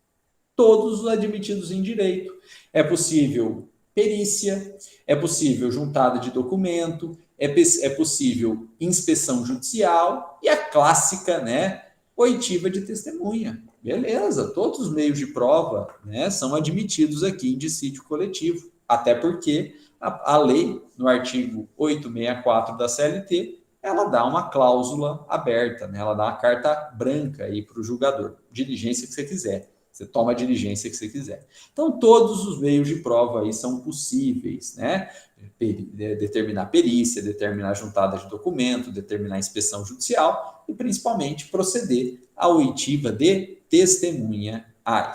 Todos os admitidos em direito. É possível perícia, é possível juntada de documento, é possível inspeção judicial e a clássica, né, oitiva de testemunha. Beleza, todos os meios de prova, né, são admitidos aqui em dissídio coletivo, até porque a lei, no artigo 864 da CLT, ela dá uma cláusula aberta, né, ela dá uma carta branca aí para o julgador, diligência que você quiser. Você toma a diligência que você quiser. Então, todos os meios de prova aí são possíveis, né? Determinar perícia, determinar juntada de documento, determinar inspeção judicial e, principalmente, proceder à oitiva de testemunha aí.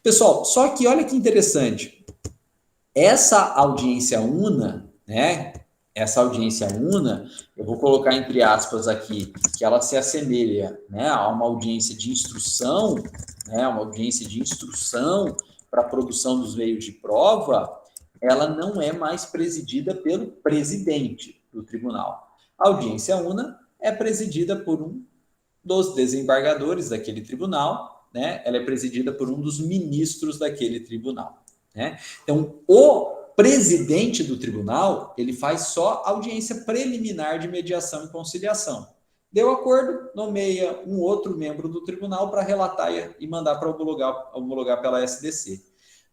Pessoal, só que olha que interessante. Essa audiência una, né? Essa audiência una, eu vou colocar entre aspas aqui, que ela se assemelha, né, a uma audiência de instrução, né, uma audiência de instrução para a produção dos meios de prova, ela não é mais presidida pelo presidente do tribunal. A audiência una é presidida por um dos desembargadores daquele tribunal, né, ela é presidida por um dos ministros daquele tribunal. Né? Então, o presidente do tribunal, ele faz só audiência preliminar de mediação e conciliação. Deu acordo, nomeia um outro membro do tribunal para relatar e mandar para homologar pela SDC.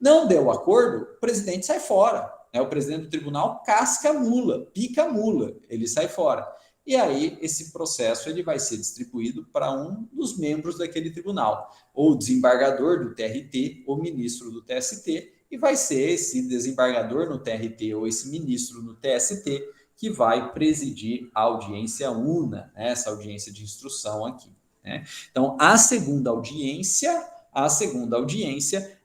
Não deu acordo, o presidente sai fora. Né? O presidente do tribunal casca a mula, pica a mula, ele sai fora. E aí, esse processo ele vai ser distribuído para um dos membros daquele tribunal, ou desembargador do TRT, ou ministro do TST, e vai ser esse desembargador no TRT ou esse ministro no TST que vai presidir a audiência una, né, essa audiência de instrução aqui. né? Então, a segunda audiência,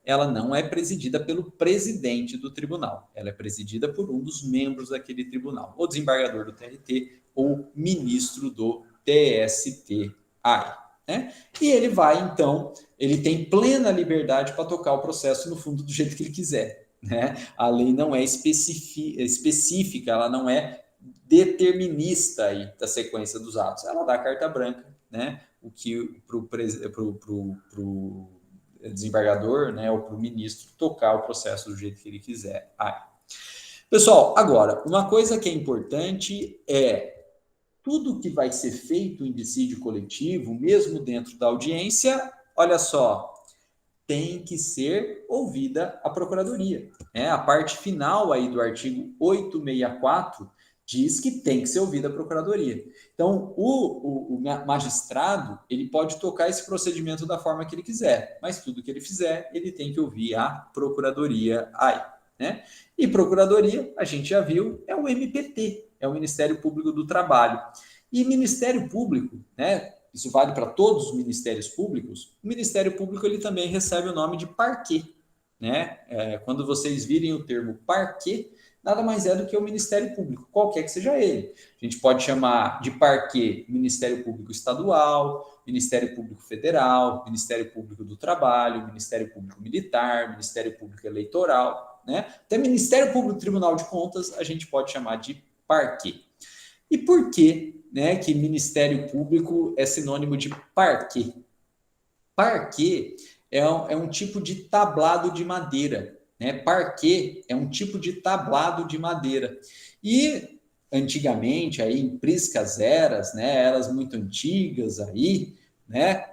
ela não é presidida pelo presidente do tribunal, ela é presidida por um dos membros daquele tribunal, ou desembargador do TRT ou ministro do TST-AI, né? E ele vai, então, ele tem plena liberdade para tocar o processo no fundo do jeito que ele quiser, né? A lei não é específica, ela não é determinista aí da sequência dos atos, ela dá carta branca, né? O que para o desembargador, né, ou para o ministro tocar o processo do jeito que ele quiser. Pessoal, agora, uma coisa que é importante é tudo que vai ser feito em dissídio coletivo, mesmo dentro da audiência, olha só, tem que ser ouvida a procuradoria, né? A parte final aí do artigo 864 diz que tem que ser ouvida a procuradoria. Então, o magistrado, ele pode tocar esse procedimento da forma que ele quiser, mas tudo que ele fizer, ele tem que ouvir a procuradoria aí, né? E procuradoria, a gente já viu, é o MPT, é o Ministério Público do Trabalho. E Ministério Público, né? Isso vale para todos os ministérios públicos. O Ministério Público ele também recebe o nome de parquê, né? Quando vocês virem o termo parquê, nada mais é do que o Ministério Público, qualquer que seja ele. A gente pode chamar de parquê Ministério Público Estadual, Ministério Público Federal, Ministério Público do Trabalho, Ministério Público Militar, Ministério Público Eleitoral, né? Até Ministério Público Tribunal de Contas a gente pode chamar de parquê. E por que, né, que Ministério Público é sinônimo de parquê? Parquê é um tipo de tablado de madeira, né? Parquê é um tipo de tablado de madeira. E antigamente, aí em priscas eras, né, eras muito antigas aí, né,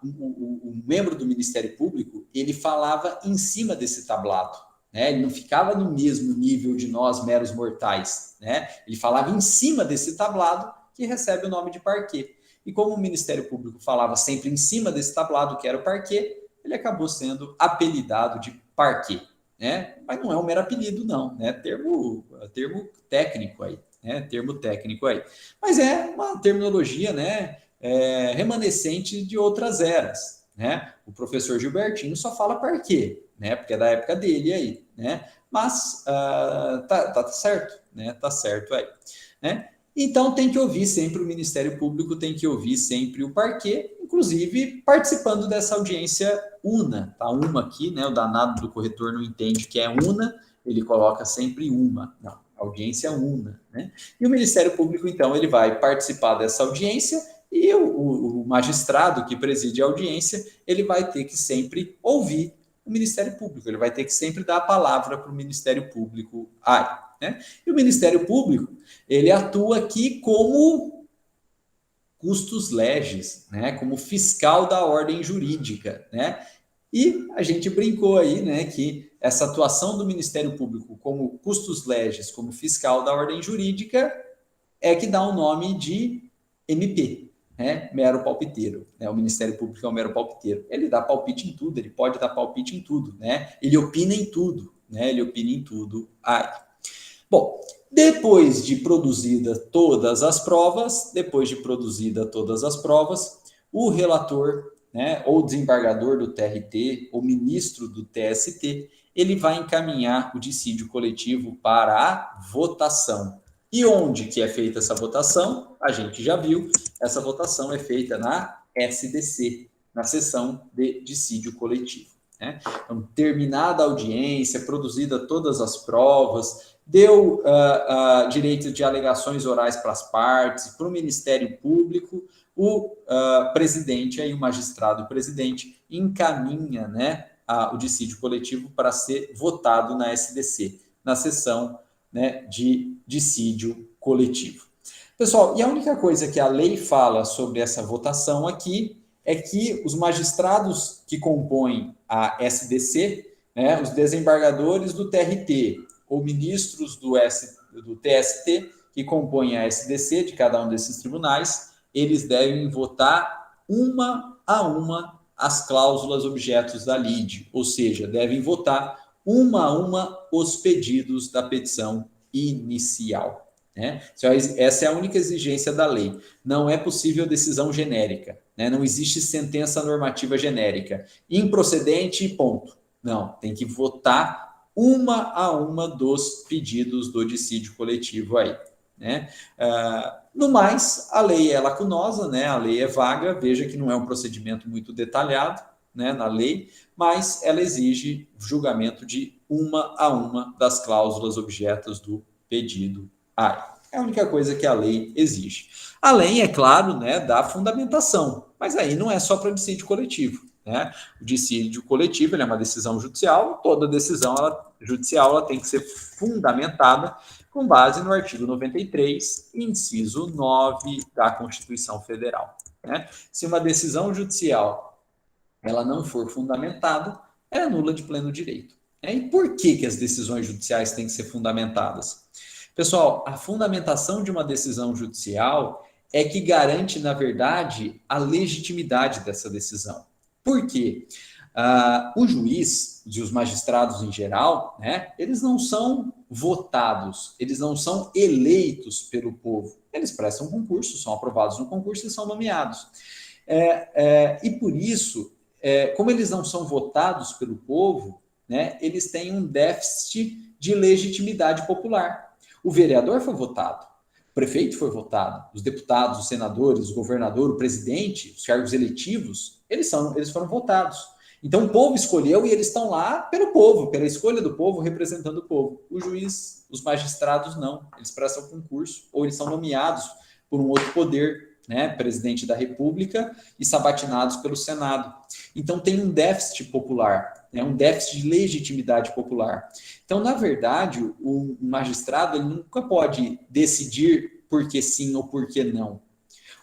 o membro do Ministério Público, ele falava em cima desse tablado, né? Ele não ficava no mesmo nível de nós, meros mortais, né? Ele falava em cima desse tablado que recebe o nome de parquê. E como o Ministério Público falava sempre em cima desse tablado, que era o parquê, ele acabou sendo apelidado de parquê, né? Mas não é um mero apelido, não, né? Termo técnico aí, né? Termo técnico aí. Mas é uma terminologia, né? Remanescente de outras eras, né? O professor Gilbertinho só fala parquê, né? Porque é da época dele aí, né? Mas tá certo, né? Tá certo aí, né? Então tem que ouvir sempre o Ministério Público, tem que ouvir sempre o parquê, inclusive participando dessa audiência una, tá? Uma aqui, né? O danado do corretor não entende que é una, ele coloca sempre uma, não, audiência una, né? E o Ministério Público, então, ele vai participar dessa audiência e o magistrado que preside a audiência, ele vai ter que sempre ouvir o Ministério Público, ele vai ter que sempre dar a palavra para o Ministério Público aí, né? E o Ministério Público, ele atua aqui como custos legis, né? Como fiscal da ordem jurídica, né? E a gente brincou aí, né, que essa atuação do Ministério Público como custos legis, como fiscal da ordem jurídica, é que dá o nome de MP, né? Mero palpiteiro, né? O Ministério Público é um mero palpiteiro. Ele dá palpite em tudo, ele pode dar palpite em tudo, né? Ele opina em tudo, né? Ele opina em tudo. Bom, depois de produzida todas as provas, o relator, né, ou desembargador do TRT, ou ministro do TST, ele vai encaminhar o dissídio coletivo para a votação. E onde que é feita essa votação? A gente já viu, essa votação é feita na SDC, na sessão de dissídio coletivo, né? Então, terminada a audiência, produzida todas as provas, deu direito de alegações orais para as partes, para o Ministério Público, o presidente, aí, o magistrado presidente, encaminha, né, o dissídio coletivo para ser votado na SDC, na sessão, né, de dissídio coletivo. Pessoal, e a única coisa que a lei fala sobre essa votação aqui é que os magistrados que compõem a SDC, né, os desembargadores do TRT, ou ministros do TST, que compõem a SDC de cada um desses tribunais, eles devem votar uma a uma as cláusulas objetos da lide, ou seja, devem votar uma a uma os pedidos da petição inicial, né? Essa é a única exigência da lei. Não é possível decisão genérica, né? Não existe sentença normativa genérica. Improcedente, ponto. Não, tem que votar uma a uma dos pedidos do dissídio coletivo aí, né? No mais, a lei é lacunosa, né? A lei é vaga, veja que não é um procedimento muito detalhado, né, na lei, mas ela exige julgamento de uma a uma das cláusulas objetas do pedido A. É a única coisa que a lei exige. Além, é claro, né, da fundamentação, mas aí não é só para dissídio coletivo. Né? O dissídio coletivo ele é uma decisão judicial, toda decisão judicial ela tem que ser fundamentada com base no artigo 93, inciso 9 da Constituição Federal. Né? Se uma decisão judicial ela não for fundamentada, ela é nula de pleno direito. E por que as decisões judiciais têm que ser fundamentadas? Pessoal, a fundamentação de uma decisão judicial é que garante, na verdade, a legitimidade dessa decisão. Por quê? O juiz e os magistrados em geral, né, eles não são votados, eles não são eleitos pelo povo. Eles prestam concurso, são aprovados no concurso e são nomeados. E por isso, como eles não são votados pelo povo, né, eles têm um déficit de legitimidade popular. O vereador foi votado, o prefeito foi votado, os deputados, os senadores, o governador, o presidente, os cargos eletivos, eles foram votados. Então o povo escolheu e eles estão lá pelo povo, pela escolha do povo, representando o povo. O juiz, os magistrados não, eles prestam concurso ou eles são nomeados por um outro poder, né, presidente da República e sabatinados pelo Senado. Então tem um déficit popular, né, um déficit de legitimidade popular. Então, na verdade, o magistrado ele nunca pode decidir por que sim ou por que não.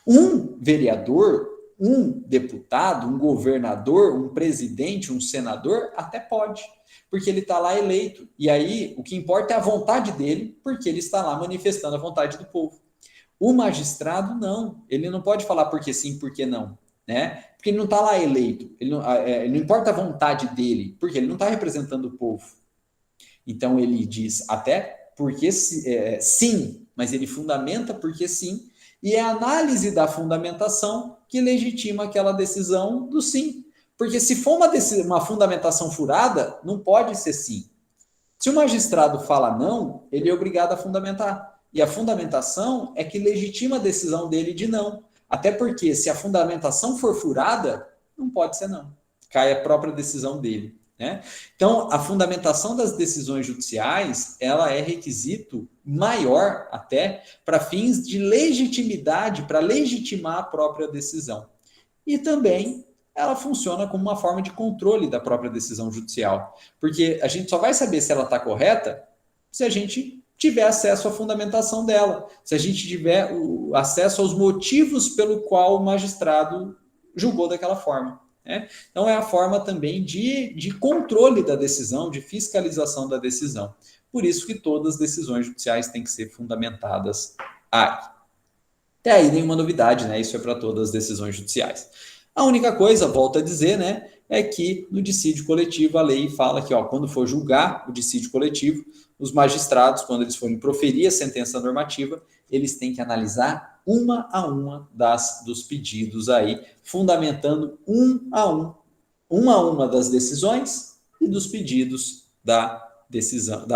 Um vereador, um deputado, um governador, um presidente, um senador, até pode, porque ele está lá eleito. E aí, o que importa é a vontade dele, porque ele está lá manifestando a vontade do povo. O magistrado, não. Ele não pode falar por que sim, por que não. Né? Porque ele não está lá eleito. Ele não importa a vontade dele, porque ele não está representando o povo. Então, ele diz até porque sim, mas ele fundamenta porque sim, e é a análise da fundamentação que legitima aquela decisão do sim. Porque se for uma fundamentação furada, não pode ser sim. Se o magistrado fala não, ele é obrigado a fundamentar. E a fundamentação é que legitima a decisão dele de não. Até porque, se a fundamentação for furada, não pode ser não. Cai a própria decisão dele. Né? Então, a fundamentação das decisões judiciais, ela é requisito maior até para fins de legitimidade, para legitimar a própria decisão. E também ela funciona como uma forma de controle da própria decisão judicial. Porque a gente só vai saber se ela está correta se a gente tiver acesso à fundamentação dela, se a gente tiver o acesso aos motivos pelo qual o magistrado julgou daquela forma. Né? Então, é a forma também de controle da decisão, de fiscalização da decisão. Por isso que todas as decisões judiciais têm que ser fundamentadas aí. Até aí nenhuma novidade, né? Isso é para todas as decisões judiciais. A única coisa, volto a dizer, né, é que no dissídio coletivo a lei fala que, quando for julgar o dissídio coletivo, os magistrados, quando eles forem proferir a sentença normativa, eles têm que analisar uma a uma dos pedidos aí, fundamentando uma a uma das decisões e dos pedidos da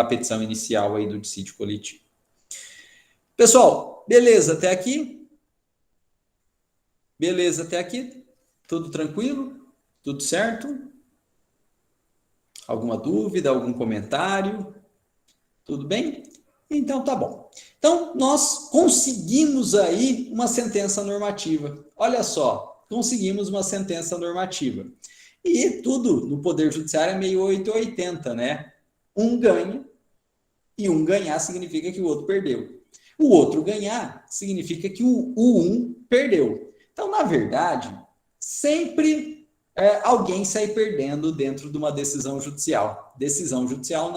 petição inicial aí do dissídio coletivo. Pessoal, beleza até aqui? Beleza até aqui? Tudo tranquilo? Tudo certo? Alguma dúvida, algum comentário? Tudo bem? Então tá bom. Então nós conseguimos aí uma sentença normativa. Olha só, conseguimos uma sentença normativa. E tudo no Poder Judiciário é meio 880, né? Um ganha e um ganhar significa que o outro perdeu. O outro ganhar significa que o um perdeu. Então, na verdade, sempre alguém sai perdendo dentro de uma decisão judicial. Decisão judicial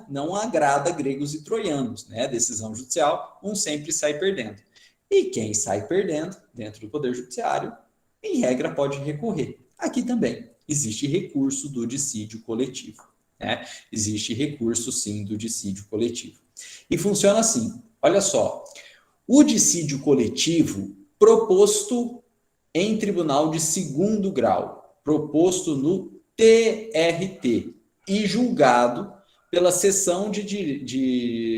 não agrada gregos e troianos, né? Decisão judicial, um sempre sai perdendo. E quem sai perdendo dentro do Poder Judiciário, em regra, pode recorrer. Aqui também existe recurso do dissídio coletivo. Né? Existe recurso, sim, do dissídio coletivo. E funciona assim. olha só, o dissídio coletivo proposto em tribunal de segundo grau, proposto no TRT e julgado pela seção de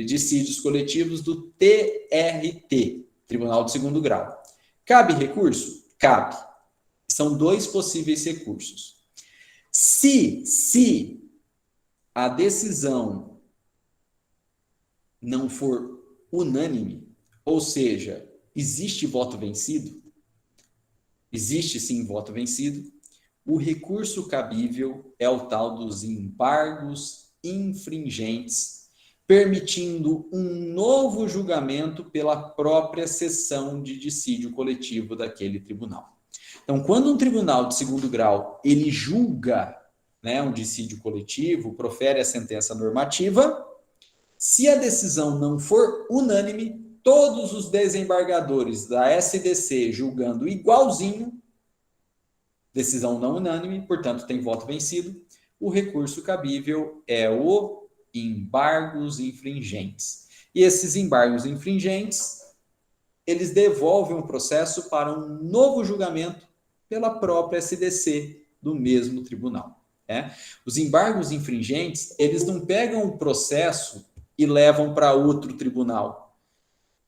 dissídios coletivos do TRT, Tribunal de Segundo Grau. Cabe recurso? Cabe. São dois possíveis recursos. Se a decisão não for unânime, ou seja, existe voto vencido, existe sim voto vencido, o recurso cabível é o tal dos embargos infringentes, permitindo um novo julgamento pela própria sessão de dissídio coletivo daquele tribunal. Então, quando um tribunal de segundo grau ele julga, né, um dissídio coletivo, profere a sentença normativa, se a decisão não for unânime, todos os desembargadores da SDC julgando igualzinho, decisão não unânime, portanto tem voto vencido, o recurso cabível é o embargos infringentes. E esses embargos infringentes, eles devolvem o processo para um novo julgamento pela própria SDC do mesmo tribunal. Né? Os embargos infringentes, eles não pegam o processo e levam para outro tribunal.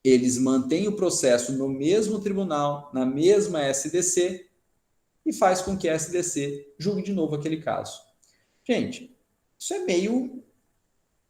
Eles mantêm o processo no mesmo tribunal, na mesma SDC, e faz com que a SDC julgue de novo aquele caso. Gente, isso é meio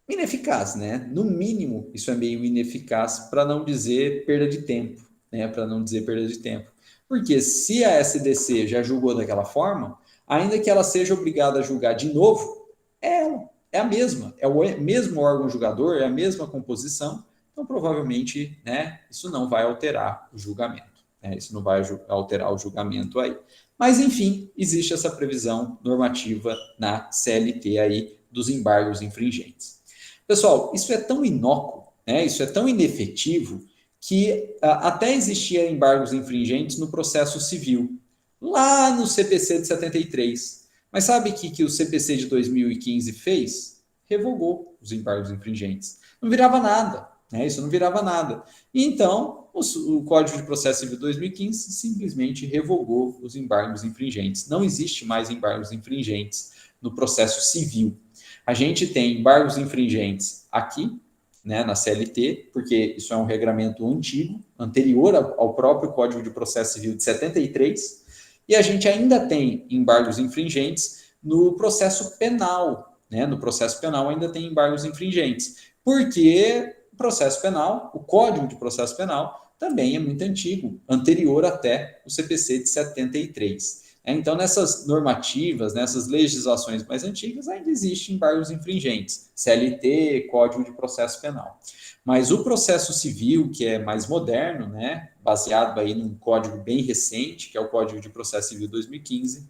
ineficaz, né? No mínimo, isso é meio ineficaz, para não dizer perda de tempo, né? Para não dizer perda de tempo. Porque se a SDC já julgou daquela forma, ainda que ela seja obrigada a julgar de novo, é a mesma, é o mesmo órgão julgador, é a mesma composição, então provavelmente, né, isso não vai alterar o julgamento, né? Isso não vai alterar o julgamento aí. Mas, enfim, existe essa previsão normativa na CLT aí dos embargos infringentes. Pessoal, isso é tão inócuo, né? Isso é tão inefetivo, que até existia embargos infringentes no processo civil, lá no CPC de 73. Mas sabe o que o CPC de 2015 fez? Revogou os embargos infringentes. Não virava nada, né? Isso não virava nada. E então, o Código de Processo Civil 2015 simplesmente revogou os embargos infringentes. Não existe mais embargos infringentes no processo civil. A gente tem embargos infringentes aqui, né, na CLT, porque isso é um regramento antigo, anterior ao próprio Código de Processo Civil de 73, e a gente ainda tem embargos infringentes no processo penal, né? No processo penal ainda tem embargos infringentes, porque o processo penal, o Código de Processo Penal, também é muito antigo, anterior até o CPC de 73. Então, nessas normativas, nessas legislações mais antigas, ainda existem embargos infringentes, CLT, Código de Processo Penal. Mas o processo civil, que é mais moderno, né, baseado aí num código bem recente, que é o Código de Processo Civil 2015,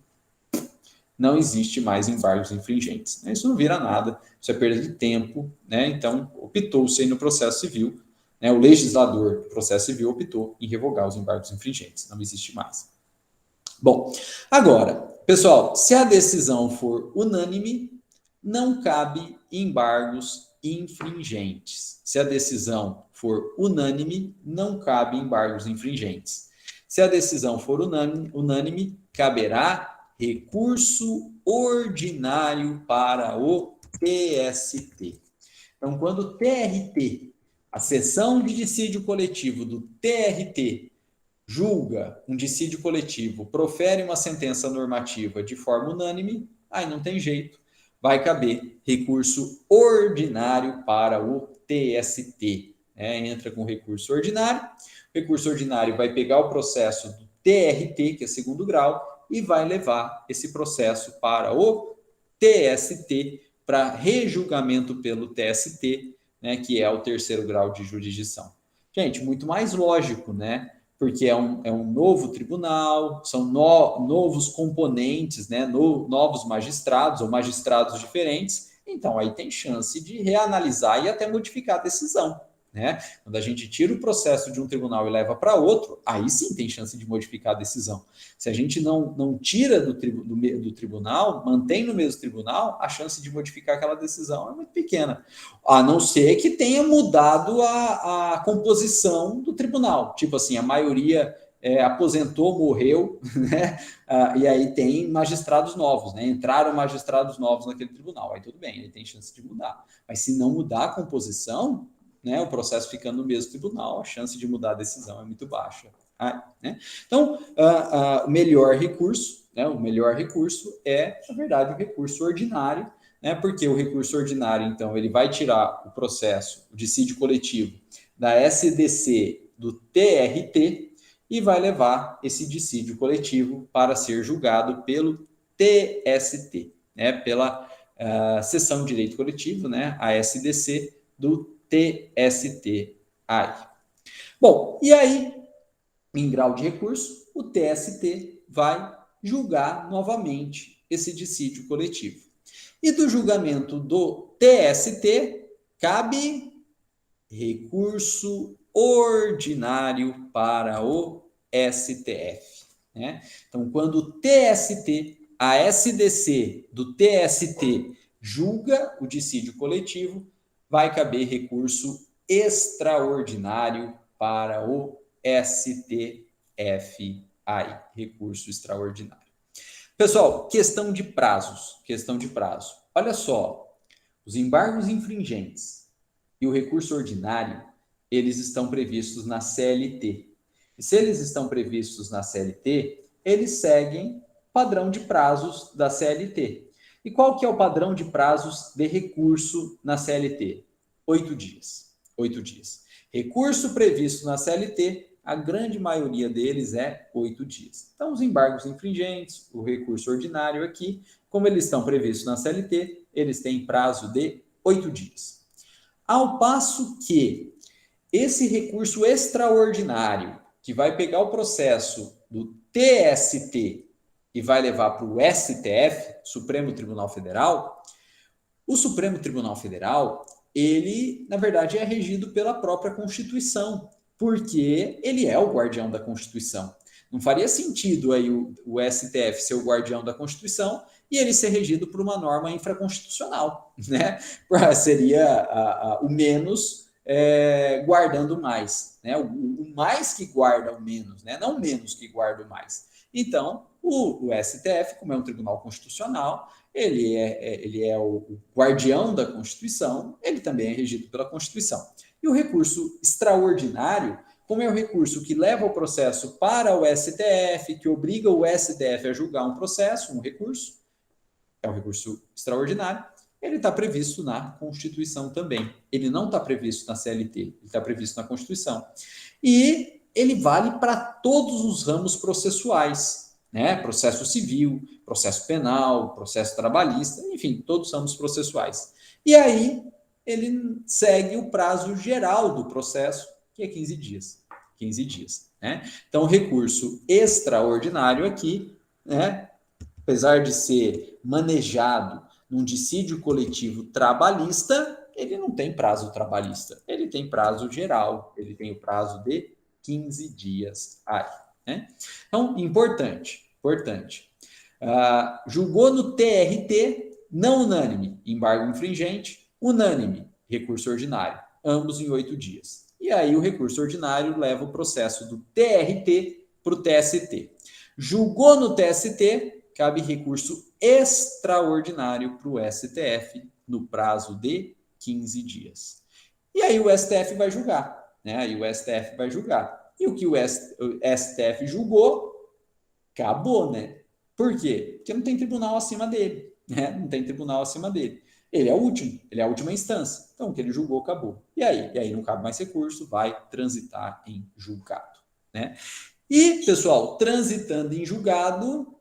não existe mais embargos infringentes. Isso não vira nada, isso é perda de tempo, né? Então, optou-se aí no processo civil, né, o legislador do processo civil optou em revogar os embargos infringentes, não existe mais. Bom, agora, pessoal, se a decisão for unânime, não cabe embargos infringentes. Se a decisão for unânime, não cabe embargos infringentes. Se a decisão for unânime, caberá recurso ordinário para o TST. Então, quando o TRT, a seção de dissídio coletivo do TRT, julga um dissídio coletivo, profere uma sentença normativa de forma unânime, aí não tem jeito, vai caber recurso ordinário para o TST. Entra com recurso ordinário vai pegar o processo do TRT, que é segundo grau, e vai levar esse processo para o TST, para rejulgamento pelo TST, né, que é o terceiro grau de jurisdição. Gente, muito mais lógico, né? Porque é um novo tribunal, são novos componentes, né, novos magistrados ou magistrados diferentes, então aí tem chance de reanalisar e até modificar a decisão. né? Quando a gente tira o processo de um tribunal e leva para outro, aí sim tem chance de modificar a decisão. Se a gente não tira do tribunal, mantém no mesmo tribunal, a chance de modificar aquela decisão é muito pequena. A não ser que tenha mudado a composição do tribunal. Tipo assim, a maioria aposentou, morreu, né? E aí tem magistrados novos, né? Entraram magistrados novos naquele tribunal. Aí tudo bem, ele tem chance de mudar. Mas se não mudar a composição, né, o processo ficando no mesmo tribunal, a chance de mudar a decisão é muito baixa. Né? Então, o melhor recurso, né, o melhor recurso é, na verdade, o recurso ordinário, né, porque o recurso ordinário, então, ele vai tirar o processo, o dissídio coletivo, da SDC do TRT e vai levar esse dissídio coletivo para ser julgado pelo TST, né, pela Seção de Direito Coletivo, né, a SDC do TST aí. Bom, e aí, em grau de recurso, o TST vai julgar novamente esse dissídio coletivo. E do julgamento do TST, cabe recurso ordinário para o STF. Né? Então, quando o TST, a SDC do TST julga o dissídio coletivo, vai caber recurso extraordinário para o STF aí, recurso extraordinário. Pessoal, questão de prazos, Olha só, os embargos infringentes e o recurso ordinário, eles estão previstos na CLT. E se eles estão previstos na CLT, eles seguem padrão de prazos da CLT. E qual que é o padrão de prazos de recurso na CLT? 8 dias. 8 dias. Recurso previsto na CLT, a grande maioria deles é 8 dias. Então, os embargos infringentes, o recurso ordinário aqui, como eles estão previstos na CLT, eles têm prazo de 8 dias. Ao passo que esse recurso extraordinário, que vai pegar o processo do TST e vai levar para o STF, Supremo Tribunal Federal, o Supremo Tribunal Federal, ele, na verdade, é regido pela própria Constituição, porque ele é o guardião da Constituição. Não faria sentido aí o STF ser o guardião da Constituição e ele ser regido por uma norma infraconstitucional, né? Seria o menos guardando mais, né? O mais que guarda o menos, né? Não o menos que guarda o mais. Então, o STF, como é um tribunal constitucional, ele é o guardião da Constituição, ele também é regido pela Constituição. E o recurso extraordinário, como é o recurso que leva o processo para o STF, que obriga o STF a julgar um processo, um recurso, é o recurso extraordinário, ele está previsto na Constituição também. Ele não está previsto na CLT, ele está previsto na Constituição. E ele vale para todos os ramos processuais, né? Processo civil, processo penal, processo trabalhista, enfim, todos os ramos processuais. E aí ele segue o prazo geral do processo, que é 15 dias. 15 dias, né? Então, o recurso extraordinário aqui, né? Apesar de ser manejado num dissídio coletivo trabalhista, ele não tem prazo trabalhista, ele tem prazo geral, ele tem o prazo de 15 dias aí, né? Então, importante. Julgou no TRT, não unânime, embargo infringente, unânime, recurso ordinário, ambos em 8 dias. E aí o recurso ordinário leva o processo do TRT para o TST. Julgou no TST, cabe recurso extraordinário para o STF no prazo de 15 dias. E aí o STF vai julgar, né? E o que o STF julgou, acabou, né? Por quê? Porque não tem tribunal acima dele, né? Não tem tribunal acima dele. Ele é o último, ele é a última instância. Então, o que ele julgou, acabou. E aí não cabe mais recurso, vai transitar em julgado, né? E, pessoal, transitando em julgado,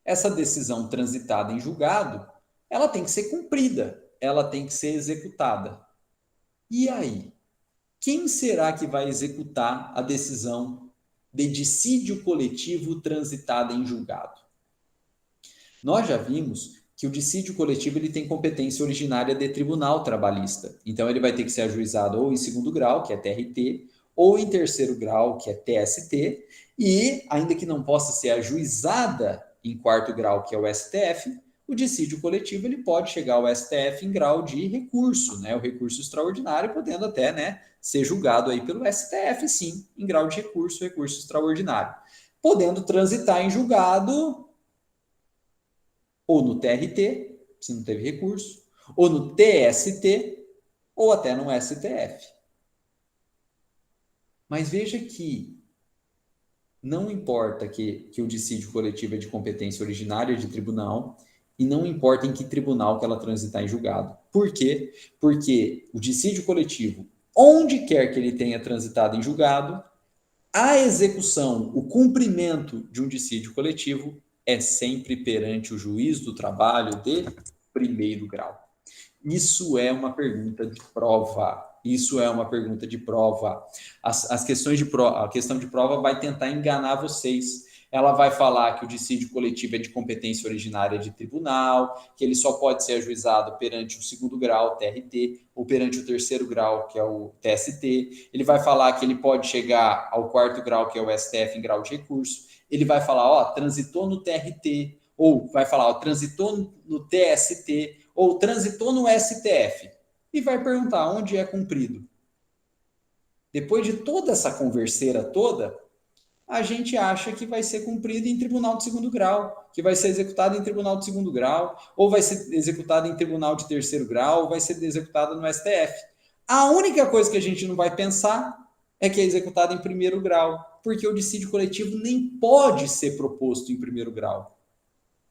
essa decisão transitada em julgado, ela tem que ser cumprida, ela tem que ser executada. E aí? Quem será que vai executar a decisão de dissídio coletivo transitada em julgado? Nós já vimos que o dissídio coletivo ele tem competência originária de tribunal trabalhista. Então, ele vai ter que ser ajuizado ou em segundo grau, que é TRT, ou em terceiro grau, que é TST, e, ainda que não possa ser ajuizada em quarto grau, que é o STF, o dissídio coletivo ele pode chegar ao STF em grau de recurso, né? O recurso extraordinário, podendo até, né, ser julgado aí pelo STF, sim, em grau de recurso, recurso extraordinário. Podendo transitar em julgado ou no TRT, se não teve recurso, ou no TST, ou até no STF. Mas veja que não importa que o dissídio coletivo é de competência originária de tribunal e não importa em que tribunal que ela transitar em julgado. Por quê? Porque o dissídio coletivo, onde quer que ele tenha transitado em julgado, a execução, o cumprimento de um dissídio coletivo é sempre perante o juiz do trabalho de primeiro grau. Isso é uma pergunta de prova. Isso é uma pergunta de prova. As questões de prova, a questão de prova vai tentar enganar vocês. Ela vai falar que o dissídio coletivo é de competência originária de tribunal, que ele só pode ser ajuizado perante o segundo grau, TRT, ou perante o terceiro grau, que é o TST. Ele vai falar que ele pode chegar ao quarto grau, que é o STF, em grau de recurso. Ele vai falar, ó, transitou no TRT, ou vai falar, ó, transitou no TST, ou transitou no STF, e vai perguntar onde é cumprido. Depois de toda essa converseira toda, a gente acha que vai ser cumprido em tribunal de segundo grau, que vai ser executado em tribunal de segundo grau, ou vai ser executado em tribunal de terceiro grau, ou vai ser executado no STF. A única coisa que a gente não vai pensar é que é executado em primeiro grau, porque o dissídio coletivo nem pode ser proposto em primeiro grau,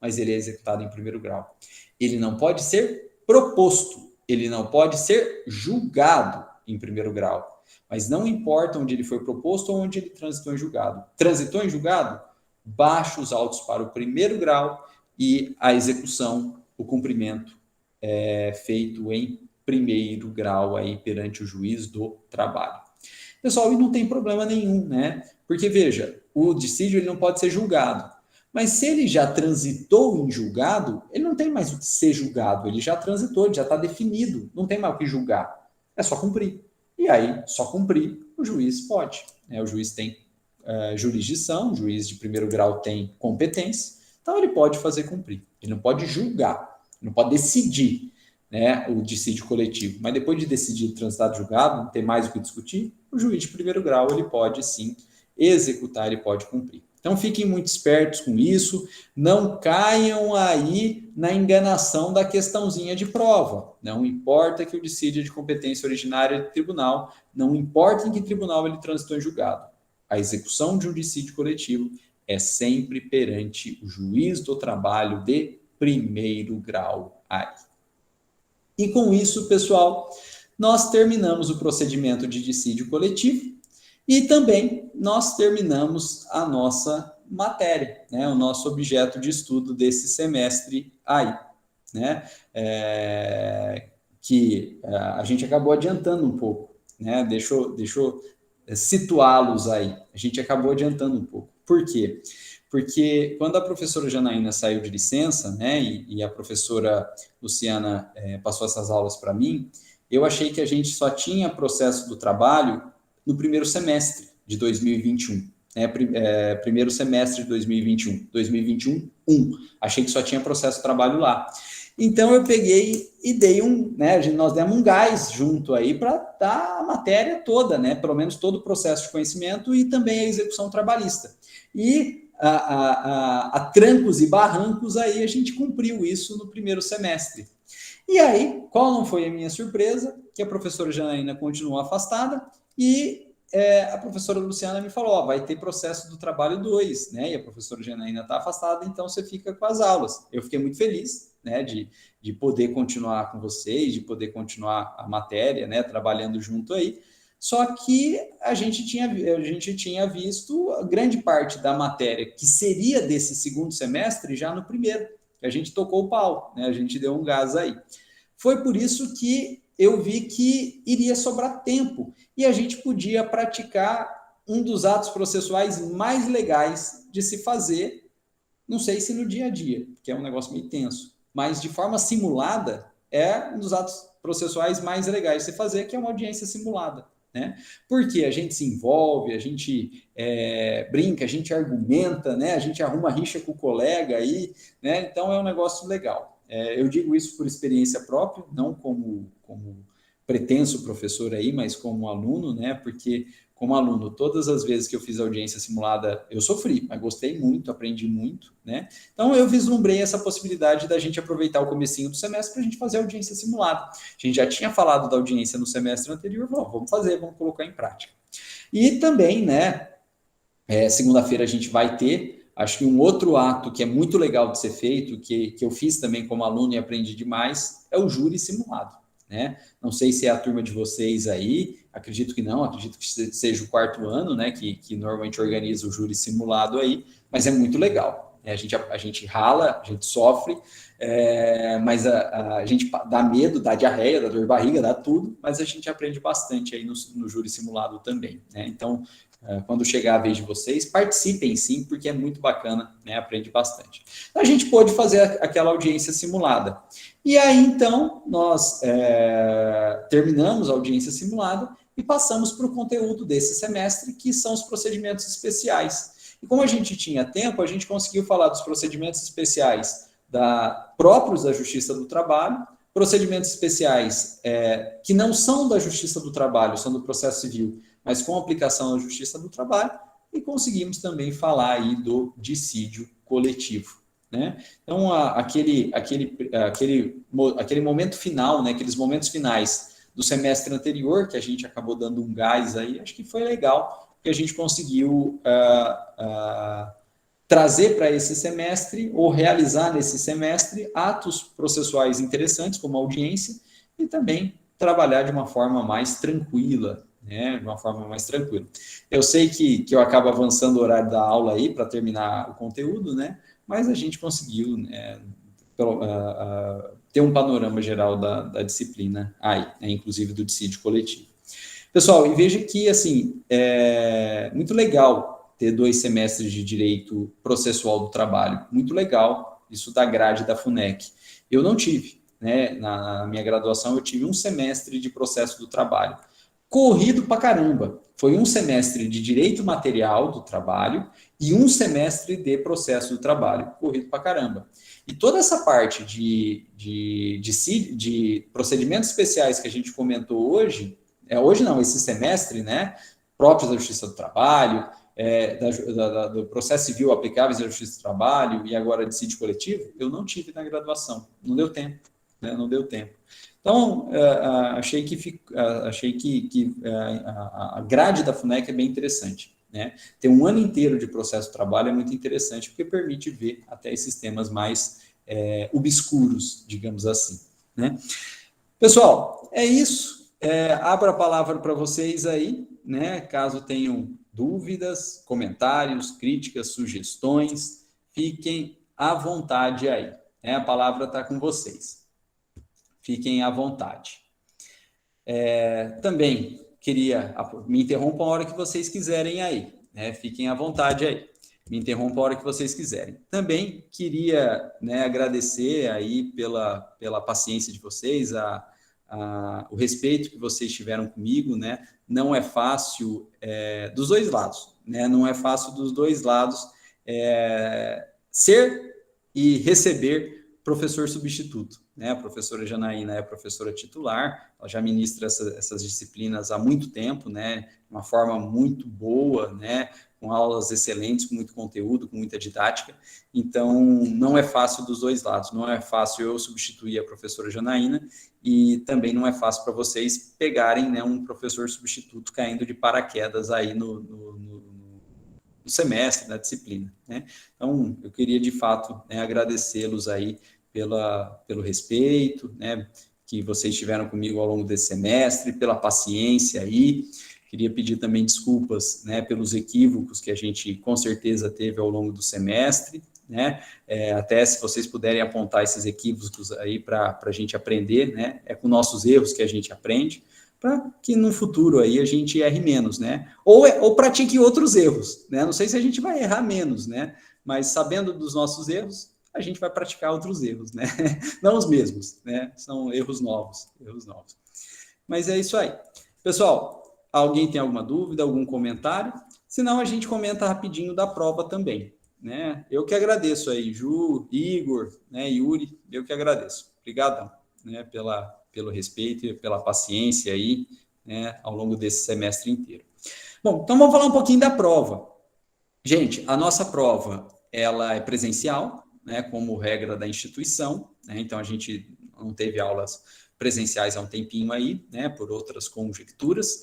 mas ele é executado em primeiro grau. Ele não pode ser proposto, ele não pode ser julgado em primeiro grau. Mas não importa onde ele foi proposto ou onde ele transitou em julgado. Transitou em julgado? Baixa os autos para o primeiro grau e a execução, o cumprimento é feito em primeiro grau aí perante o juiz do trabalho. Pessoal, e não tem problema nenhum, né? Porque, veja, o dissídio ele não pode ser julgado. Mas se ele já transitou em julgado, ele não tem mais o que ser julgado, ele já transitou, ele já está definido, não tem mais o que julgar. É só cumprir. E aí, só cumprir, o juiz pode. Né? O juiz tem jurisdição, o juiz de primeiro grau tem competência, então ele pode fazer cumprir. Ele não pode julgar, ele não pode decidir, né, o dissídio coletivo. Mas depois de decidir transitado julgado, não tem mais o que discutir, o juiz de primeiro grau ele pode sim executar, ele pode cumprir. Então fiquem muito espertos com isso, não caiam aí na enganação da questãozinha de prova. Não importa que o dissídio é de competência originária do tribunal, não importa em que tribunal ele transitou em julgado. A execução de um dissídio coletivo é sempre perante o juiz do trabalho de primeiro grau aí. E com isso, pessoal, nós terminamos o procedimento de dissídio coletivo. E também nós terminamos a nossa matéria, né? O nosso objeto de estudo desse semestre aí, né? Que a gente acabou adiantando um pouco, né? Deixa eu situá-los aí. A gente acabou adiantando um pouco. Por quê? Porque quando a professora Janaína saiu de licença, né? E a professora Luciana passou essas aulas para mim, eu achei que a gente só tinha processo do trabalho no primeiro semestre de 2021. Primeiro semestre de 2021. 2021. Achei que só tinha processo de trabalho lá. Então, eu peguei e dei nós demos um gás junto aí para dar a matéria toda, né? Pelo menos todo o processo de conhecimento e também a execução trabalhista. E a trancos e barrancos aí a gente cumpriu isso no primeiro semestre. E aí, qual não foi a minha surpresa? Que a professora Janaína continuou afastada e a professora Luciana me falou, vai ter processo do trabalho 2, né? E a professora Janaína está afastada, então você fica com as aulas. Eu fiquei muito feliz, né, de poder continuar com vocês, de poder continuar a matéria, né, trabalhando junto aí. Só que a gente tinha visto a grande parte da matéria que seria desse segundo semestre já no primeiro. A gente tocou o pau, né? A gente deu um gás aí. Foi por isso que eu vi que iria sobrar tempo e a gente podia praticar um dos atos processuais mais legais de se fazer, não sei se no dia a dia, porque é um negócio meio tenso, mas de forma simulada é um dos atos processuais mais legais de você fazer, que é uma audiência simulada, né? Porque a gente se envolve, a gente brinca, a gente argumenta, né? A gente arruma rixa com o colega aí, né? Então é um negócio legal. Eu digo isso por experiência própria, não como pretenso professor aí, mas como aluno, né? Porque como aluno, todas as vezes que eu fiz audiência simulada, eu sofri, mas gostei muito, aprendi muito, né? Então, eu vislumbrei essa possibilidade da gente aproveitar o comecinho do semestre para a gente fazer audiência simulada. A gente já tinha falado da audiência no semestre anterior, vamos fazer, vamos colocar em prática. E também, né, segunda-feira a gente vai ter, acho que um outro ato que é muito legal de ser feito, que eu fiz também como aluno e aprendi demais, é o júri simulado. Né? Não sei se é a turma de vocês aí, acredito que não, acredito que seja o quarto ano, né, que normalmente organiza o júri simulado aí, mas é muito legal. Né? A gente rala, a gente sofre, mas a gente dá medo, dá diarreia, dá dor de barriga, dá tudo, mas a gente aprende bastante aí no júri simulado também. Né? Então, quando chegar a vez de vocês, participem sim, porque é muito bacana, né? Aprende bastante. Então, a gente pôde fazer aquela audiência simulada. E aí, então, nós terminamos a audiência simulada e passamos para o conteúdo desse semestre, que são os procedimentos especiais. E como a gente tinha tempo, a gente conseguiu falar dos procedimentos especiais próprios da Justiça do Trabalho, procedimentos especiais que não são da Justiça do Trabalho, são do processo civil, mas com aplicação à Justiça do Trabalho, e conseguimos também falar aí do dissídio coletivo. Né? Então, aquele momento final, né, aqueles momentos finais do semestre anterior, que a gente acabou dando um gás aí, acho que foi legal, porque a gente conseguiu trazer para esse semestre, ou realizar nesse semestre, atos processuais interessantes, como audiência, e também trabalhar de uma forma mais tranquila, né, de uma forma mais tranquila. Eu sei que eu acabo avançando o horário da aula aí, para terminar o conteúdo, né, mas a gente conseguiu ter um panorama geral da disciplina aí, né, inclusive do dissídio coletivo. Pessoal, e veja que, assim, é muito legal ter 2 semestres de direito processual do trabalho, muito legal, isso da grade da FUNEC. Eu não tive, né, na minha graduação eu tive um semestre de processo do trabalho, corrido pra caramba. Foi um semestre de direito material do trabalho e um semestre de processo do trabalho, corrido pra caramba. E toda essa parte de procedimentos especiais que a gente comentou hoje, hoje não, esse semestre, né, próprios da Justiça do Trabalho, do processo civil aplicáveis à Justiça do Trabalho e agora de dissídio coletivo, eu não tive na graduação, não deu tempo, né, não deu tempo. Então, achei que a grade da FUNEC é bem interessante. Né? Ter um ano inteiro de processo de trabalho é muito interessante, porque permite ver até esses temas mais obscuros, digamos assim. Né? Pessoal, é isso. Abro a palavra para vocês aí, né? Caso tenham dúvidas, comentários, críticas, sugestões, fiquem à vontade aí. Né? A palavra está com vocês. Fiquem à vontade. Também queria... Me interrompam a hora que vocês quiserem aí. Né? Fiquem à vontade aí. Me interrompam a hora que vocês quiserem. Também queria, né, agradecer aí pela paciência de vocês, o respeito que vocês tiveram comigo. Né? Não é fácil dos dois lados. Né? Não é fácil dos dois lados ser e receber professor substituto. Né? A professora Janaína é professora titular, ela já ministra essas disciplinas há muito tempo, né? De uma forma muito boa, né? Com aulas excelentes, com muito conteúdo, com muita didática. Então, não é fácil dos dois lados. Não é fácil eu substituir a professora Janaína e também não é fácil para vocês pegarem, né, um professor substituto caindo de paraquedas aí no semestre, na disciplina. Né? Então, eu queria, de fato, né, agradecê-los aí pelo respeito, né, que vocês tiveram comigo ao longo desse semestre, pela paciência aí. Queria pedir também desculpas, né, pelos equívocos que a gente com certeza teve ao longo do semestre, né, até se vocês puderem apontar esses equívocos aí para a gente aprender, né, é com nossos erros que a gente aprende, para que no futuro aí a gente erre menos, né, ou pratique outros erros, né, não sei se a gente vai errar menos, né, mas sabendo dos nossos erros, a gente vai praticar outros erros, né? Não os mesmos, né? São erros novos, erros novos. Mas é isso aí. Pessoal, alguém tem alguma dúvida, algum comentário? Senão a gente comenta rapidinho da prova também, né? Eu que agradeço aí, Ju, Igor, né, Yuri, eu que agradeço. Obrigadão, né, pelo respeito e pela paciência aí, né, ao longo desse semestre inteiro. Bom, então vamos falar um pouquinho da prova. Gente, a nossa prova, ela é presencial, né, como regra da instituição, né, então a gente não teve aulas presenciais há um tempinho aí, né, por outras conjecturas,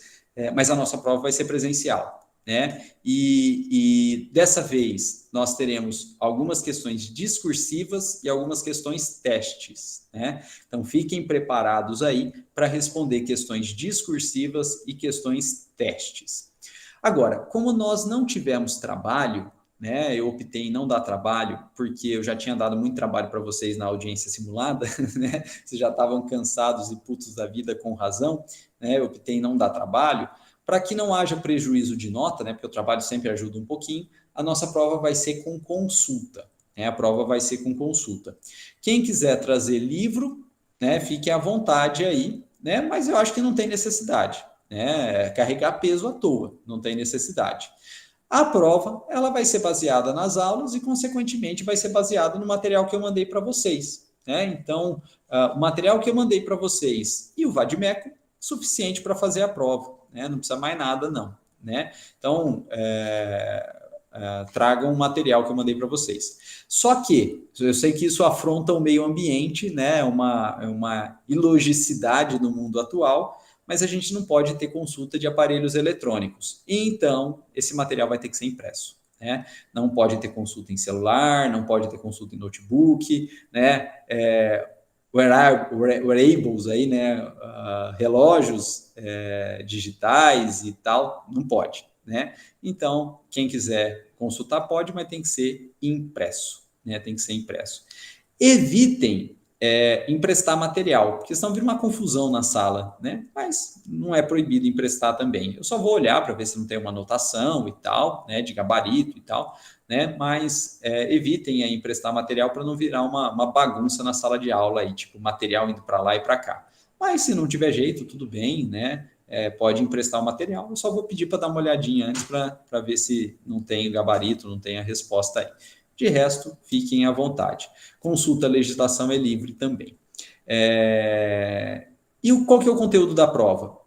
mas a nossa prova vai ser presencial, né, e dessa vez nós teremos algumas questões discursivas e algumas questões testes, né, então fiquem preparados aí para responder questões discursivas e questões testes. Agora, como nós não tivemos trabalho, né, eu optei em não dar trabalho, porque eu já tinha dado muito trabalho para vocês na audiência simulada, né, vocês já estavam cansados e putos da vida com razão, né, eu optei em não dar trabalho, para que não haja prejuízo de nota, né, porque o trabalho sempre ajuda um pouquinho, a nossa prova vai ser com consulta, né, a prova vai ser com consulta. Quem quiser trazer livro, né, fique à vontade aí, né, mas eu acho que não tem necessidade, né, carregar peso à toa, não tem necessidade. A prova, ela vai ser baseada nas aulas e, consequentemente, vai ser baseada no material que eu mandei para vocês, né? Então, o material que eu mandei para vocês e o Vadimeco, suficiente para fazer a prova, né? Não precisa mais nada, não, né? Então, tragam o material que eu mandei para vocês. Só que, eu sei que isso afronta o meio ambiente, né? Uma ilogicidade no mundo atual, mas a gente não pode ter consulta de aparelhos eletrônicos. Então, esse material vai ter que ser impresso, né? Não pode ter consulta em celular, não pode ter consulta em notebook, né? Wearables aí, né? Relógios digitais e tal, não pode, né? Então, quem quiser consultar pode, mas tem que ser impresso, né? Tem que ser impresso. Evitem emprestar material, porque senão vira uma confusão na sala, né? Mas não é proibido emprestar também. Eu só vou olhar para ver se não tem uma anotação e tal, né? De gabarito e tal, né? Mas evitem emprestar material para não virar uma bagunça na sala de aula aí, tipo material indo para lá e para cá. Mas se não tiver jeito, tudo bem, né? Pode emprestar o material. Eu só vou pedir para dar uma olhadinha antes para ver se não tem gabarito, não tem a resposta aí. De resto, fiquem à vontade. Consulta a legislação é livre também. E qual que é o conteúdo da prova?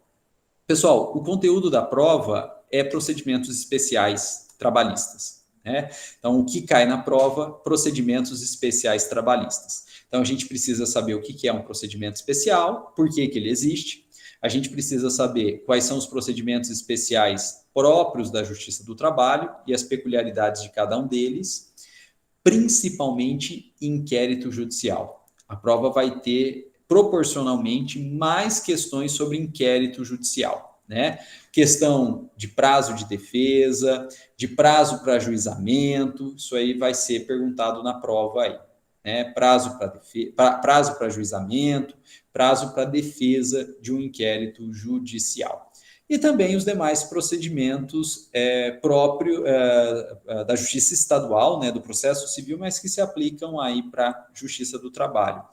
Pessoal, o conteúdo da prova é procedimentos especiais trabalhistas, né? Então, o que cai na prova? Procedimentos especiais trabalhistas. Então, a gente precisa saber o que é um procedimento especial, por que ele existe. A gente precisa saber quais são os procedimentos especiais próprios da Justiça do Trabalho e as peculiaridades de cada um deles, principalmente inquérito judicial. A prova vai ter proporcionalmente mais questões sobre inquérito judicial, né? Questão de prazo de defesa, de prazo para ajuizamento, isso aí vai ser perguntado na prova aí, né? Prazo para ajuizamento, prazo para defesa de um inquérito judicial. E também os demais procedimentos próprios da Justiça Estadual, né, do processo civil, mas que se aplicam aí para a Justiça do Trabalho.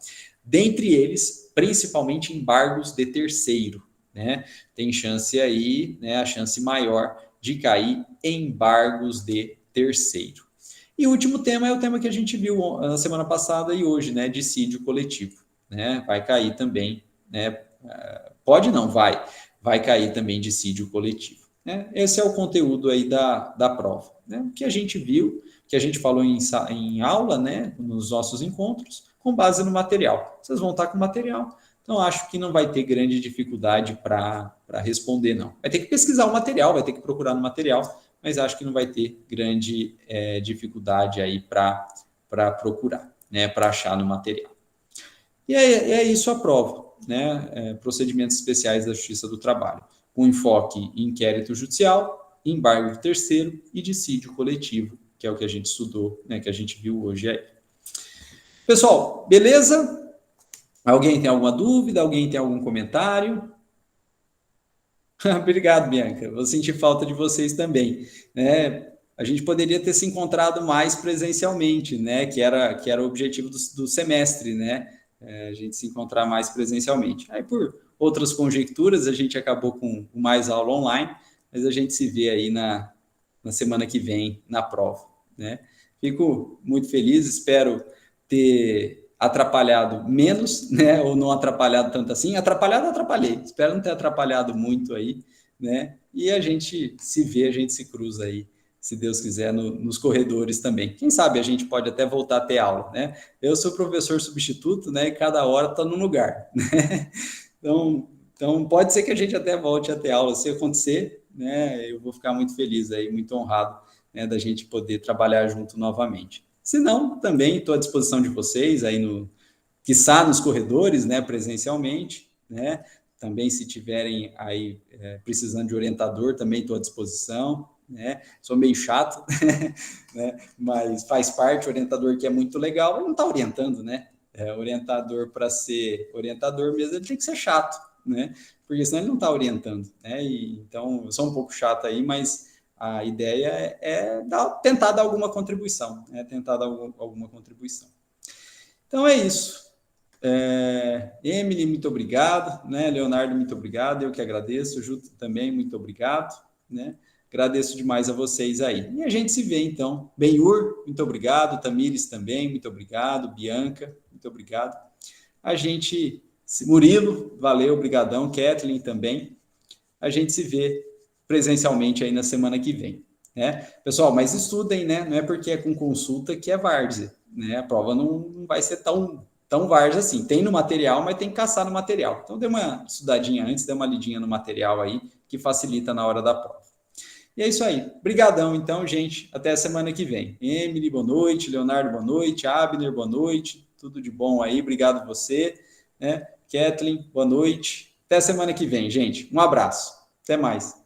Dentre eles, principalmente embargos de terceiro, né? Tem chance aí, né, a chance maior de cair embargos de terceiro. E o último tema é o tema que a gente viu na semana passada e hoje, né, dissídio coletivo, né? Vai cair também, né? Pode não, vai cair também dissídio coletivo, né? Esse é o conteúdo aí da prova, né? O que a gente viu, que a gente falou em aula, né, nos nossos encontros, com base no material. Vocês vão estar com o material, então acho que não vai ter grande dificuldade para responder, não. Vai ter que pesquisar o material, vai ter que procurar no material, mas acho que não vai ter grande dificuldade aí para procurar, né, para achar no material. E é isso a prova, né? Procedimentos especiais da Justiça do Trabalho, com enfoque em inquérito judicial, embargo de terceiro e dissídio coletivo, que é o que a gente estudou, né, que a gente viu hoje aí. Pessoal, beleza? Alguém tem alguma dúvida? Alguém tem algum comentário? Obrigado, Bianca. Vou sentir falta de vocês também, né? a gente poderia ter se encontrado mais presencialmente, né? Que era o objetivo do semestre, né? A gente se encontrar mais presencialmente. Aí, por outras conjecturas, a gente acabou com mais aula online, mas a gente se vê aí na semana que vem, na prova, né? Fico muito feliz, espero ter atrapalhado menos, né? Ou não atrapalhado tanto assim. Atrapalhado, atrapalhei. Espero não ter atrapalhado muito aí, né? E a gente se vê, a gente se cruza aí, se Deus quiser, nos corredores também. Quem sabe a gente pode até voltar a ter aula, né? Eu sou professor substituto, né? E cada hora está num lugar, né? Então, pode ser que a gente até volte a ter aula. Se acontecer, né? Eu vou ficar muito feliz aí, muito honrado, né? Da gente poder trabalhar junto novamente. Se não, também estou à disposição de vocês aí quiçá nos corredores, né? Presencialmente, né? Também, se tiverem aí precisando de orientador, também estou à disposição, né? Sou meio chato, né? Mas faz parte, orientador que é muito legal, não está orientando, né? Orientador, para ser orientador mesmo, ele tem que ser chato, né? Porque senão ele não está orientando, né? Então, eu sou um pouco chato aí, mas a ideia é tentar dar alguma contribuição, né? Tentar dar alguma contribuição. Então, é isso. Emily, muito obrigado, né? Leonardo, muito obrigado, eu que agradeço, Juto também, muito obrigado, né? Agradeço demais a vocês aí. E a gente se vê, então. Benhur, muito obrigado, Tamires também, muito obrigado, Bianca, muito obrigado. Murilo, valeu, obrigadão, Kathleen também. A gente se vê presencialmente aí na semana que vem, né? Pessoal, mas estudem, né? Não é porque é com consulta que é várzea, né? A prova não vai ser tão várzea assim. Tem no material, mas tem que caçar no material. Então, dê uma estudadinha antes, dê uma lidinha no material aí, que facilita na hora da prova. E é isso aí. Obrigadão, então, gente. Até a semana que vem. Emily, boa noite. Leonardo, boa noite. Abner, boa noite. Tudo de bom aí. Obrigado você, né? Kathleen, boa noite. Até a semana que vem, gente. Um abraço. Até mais.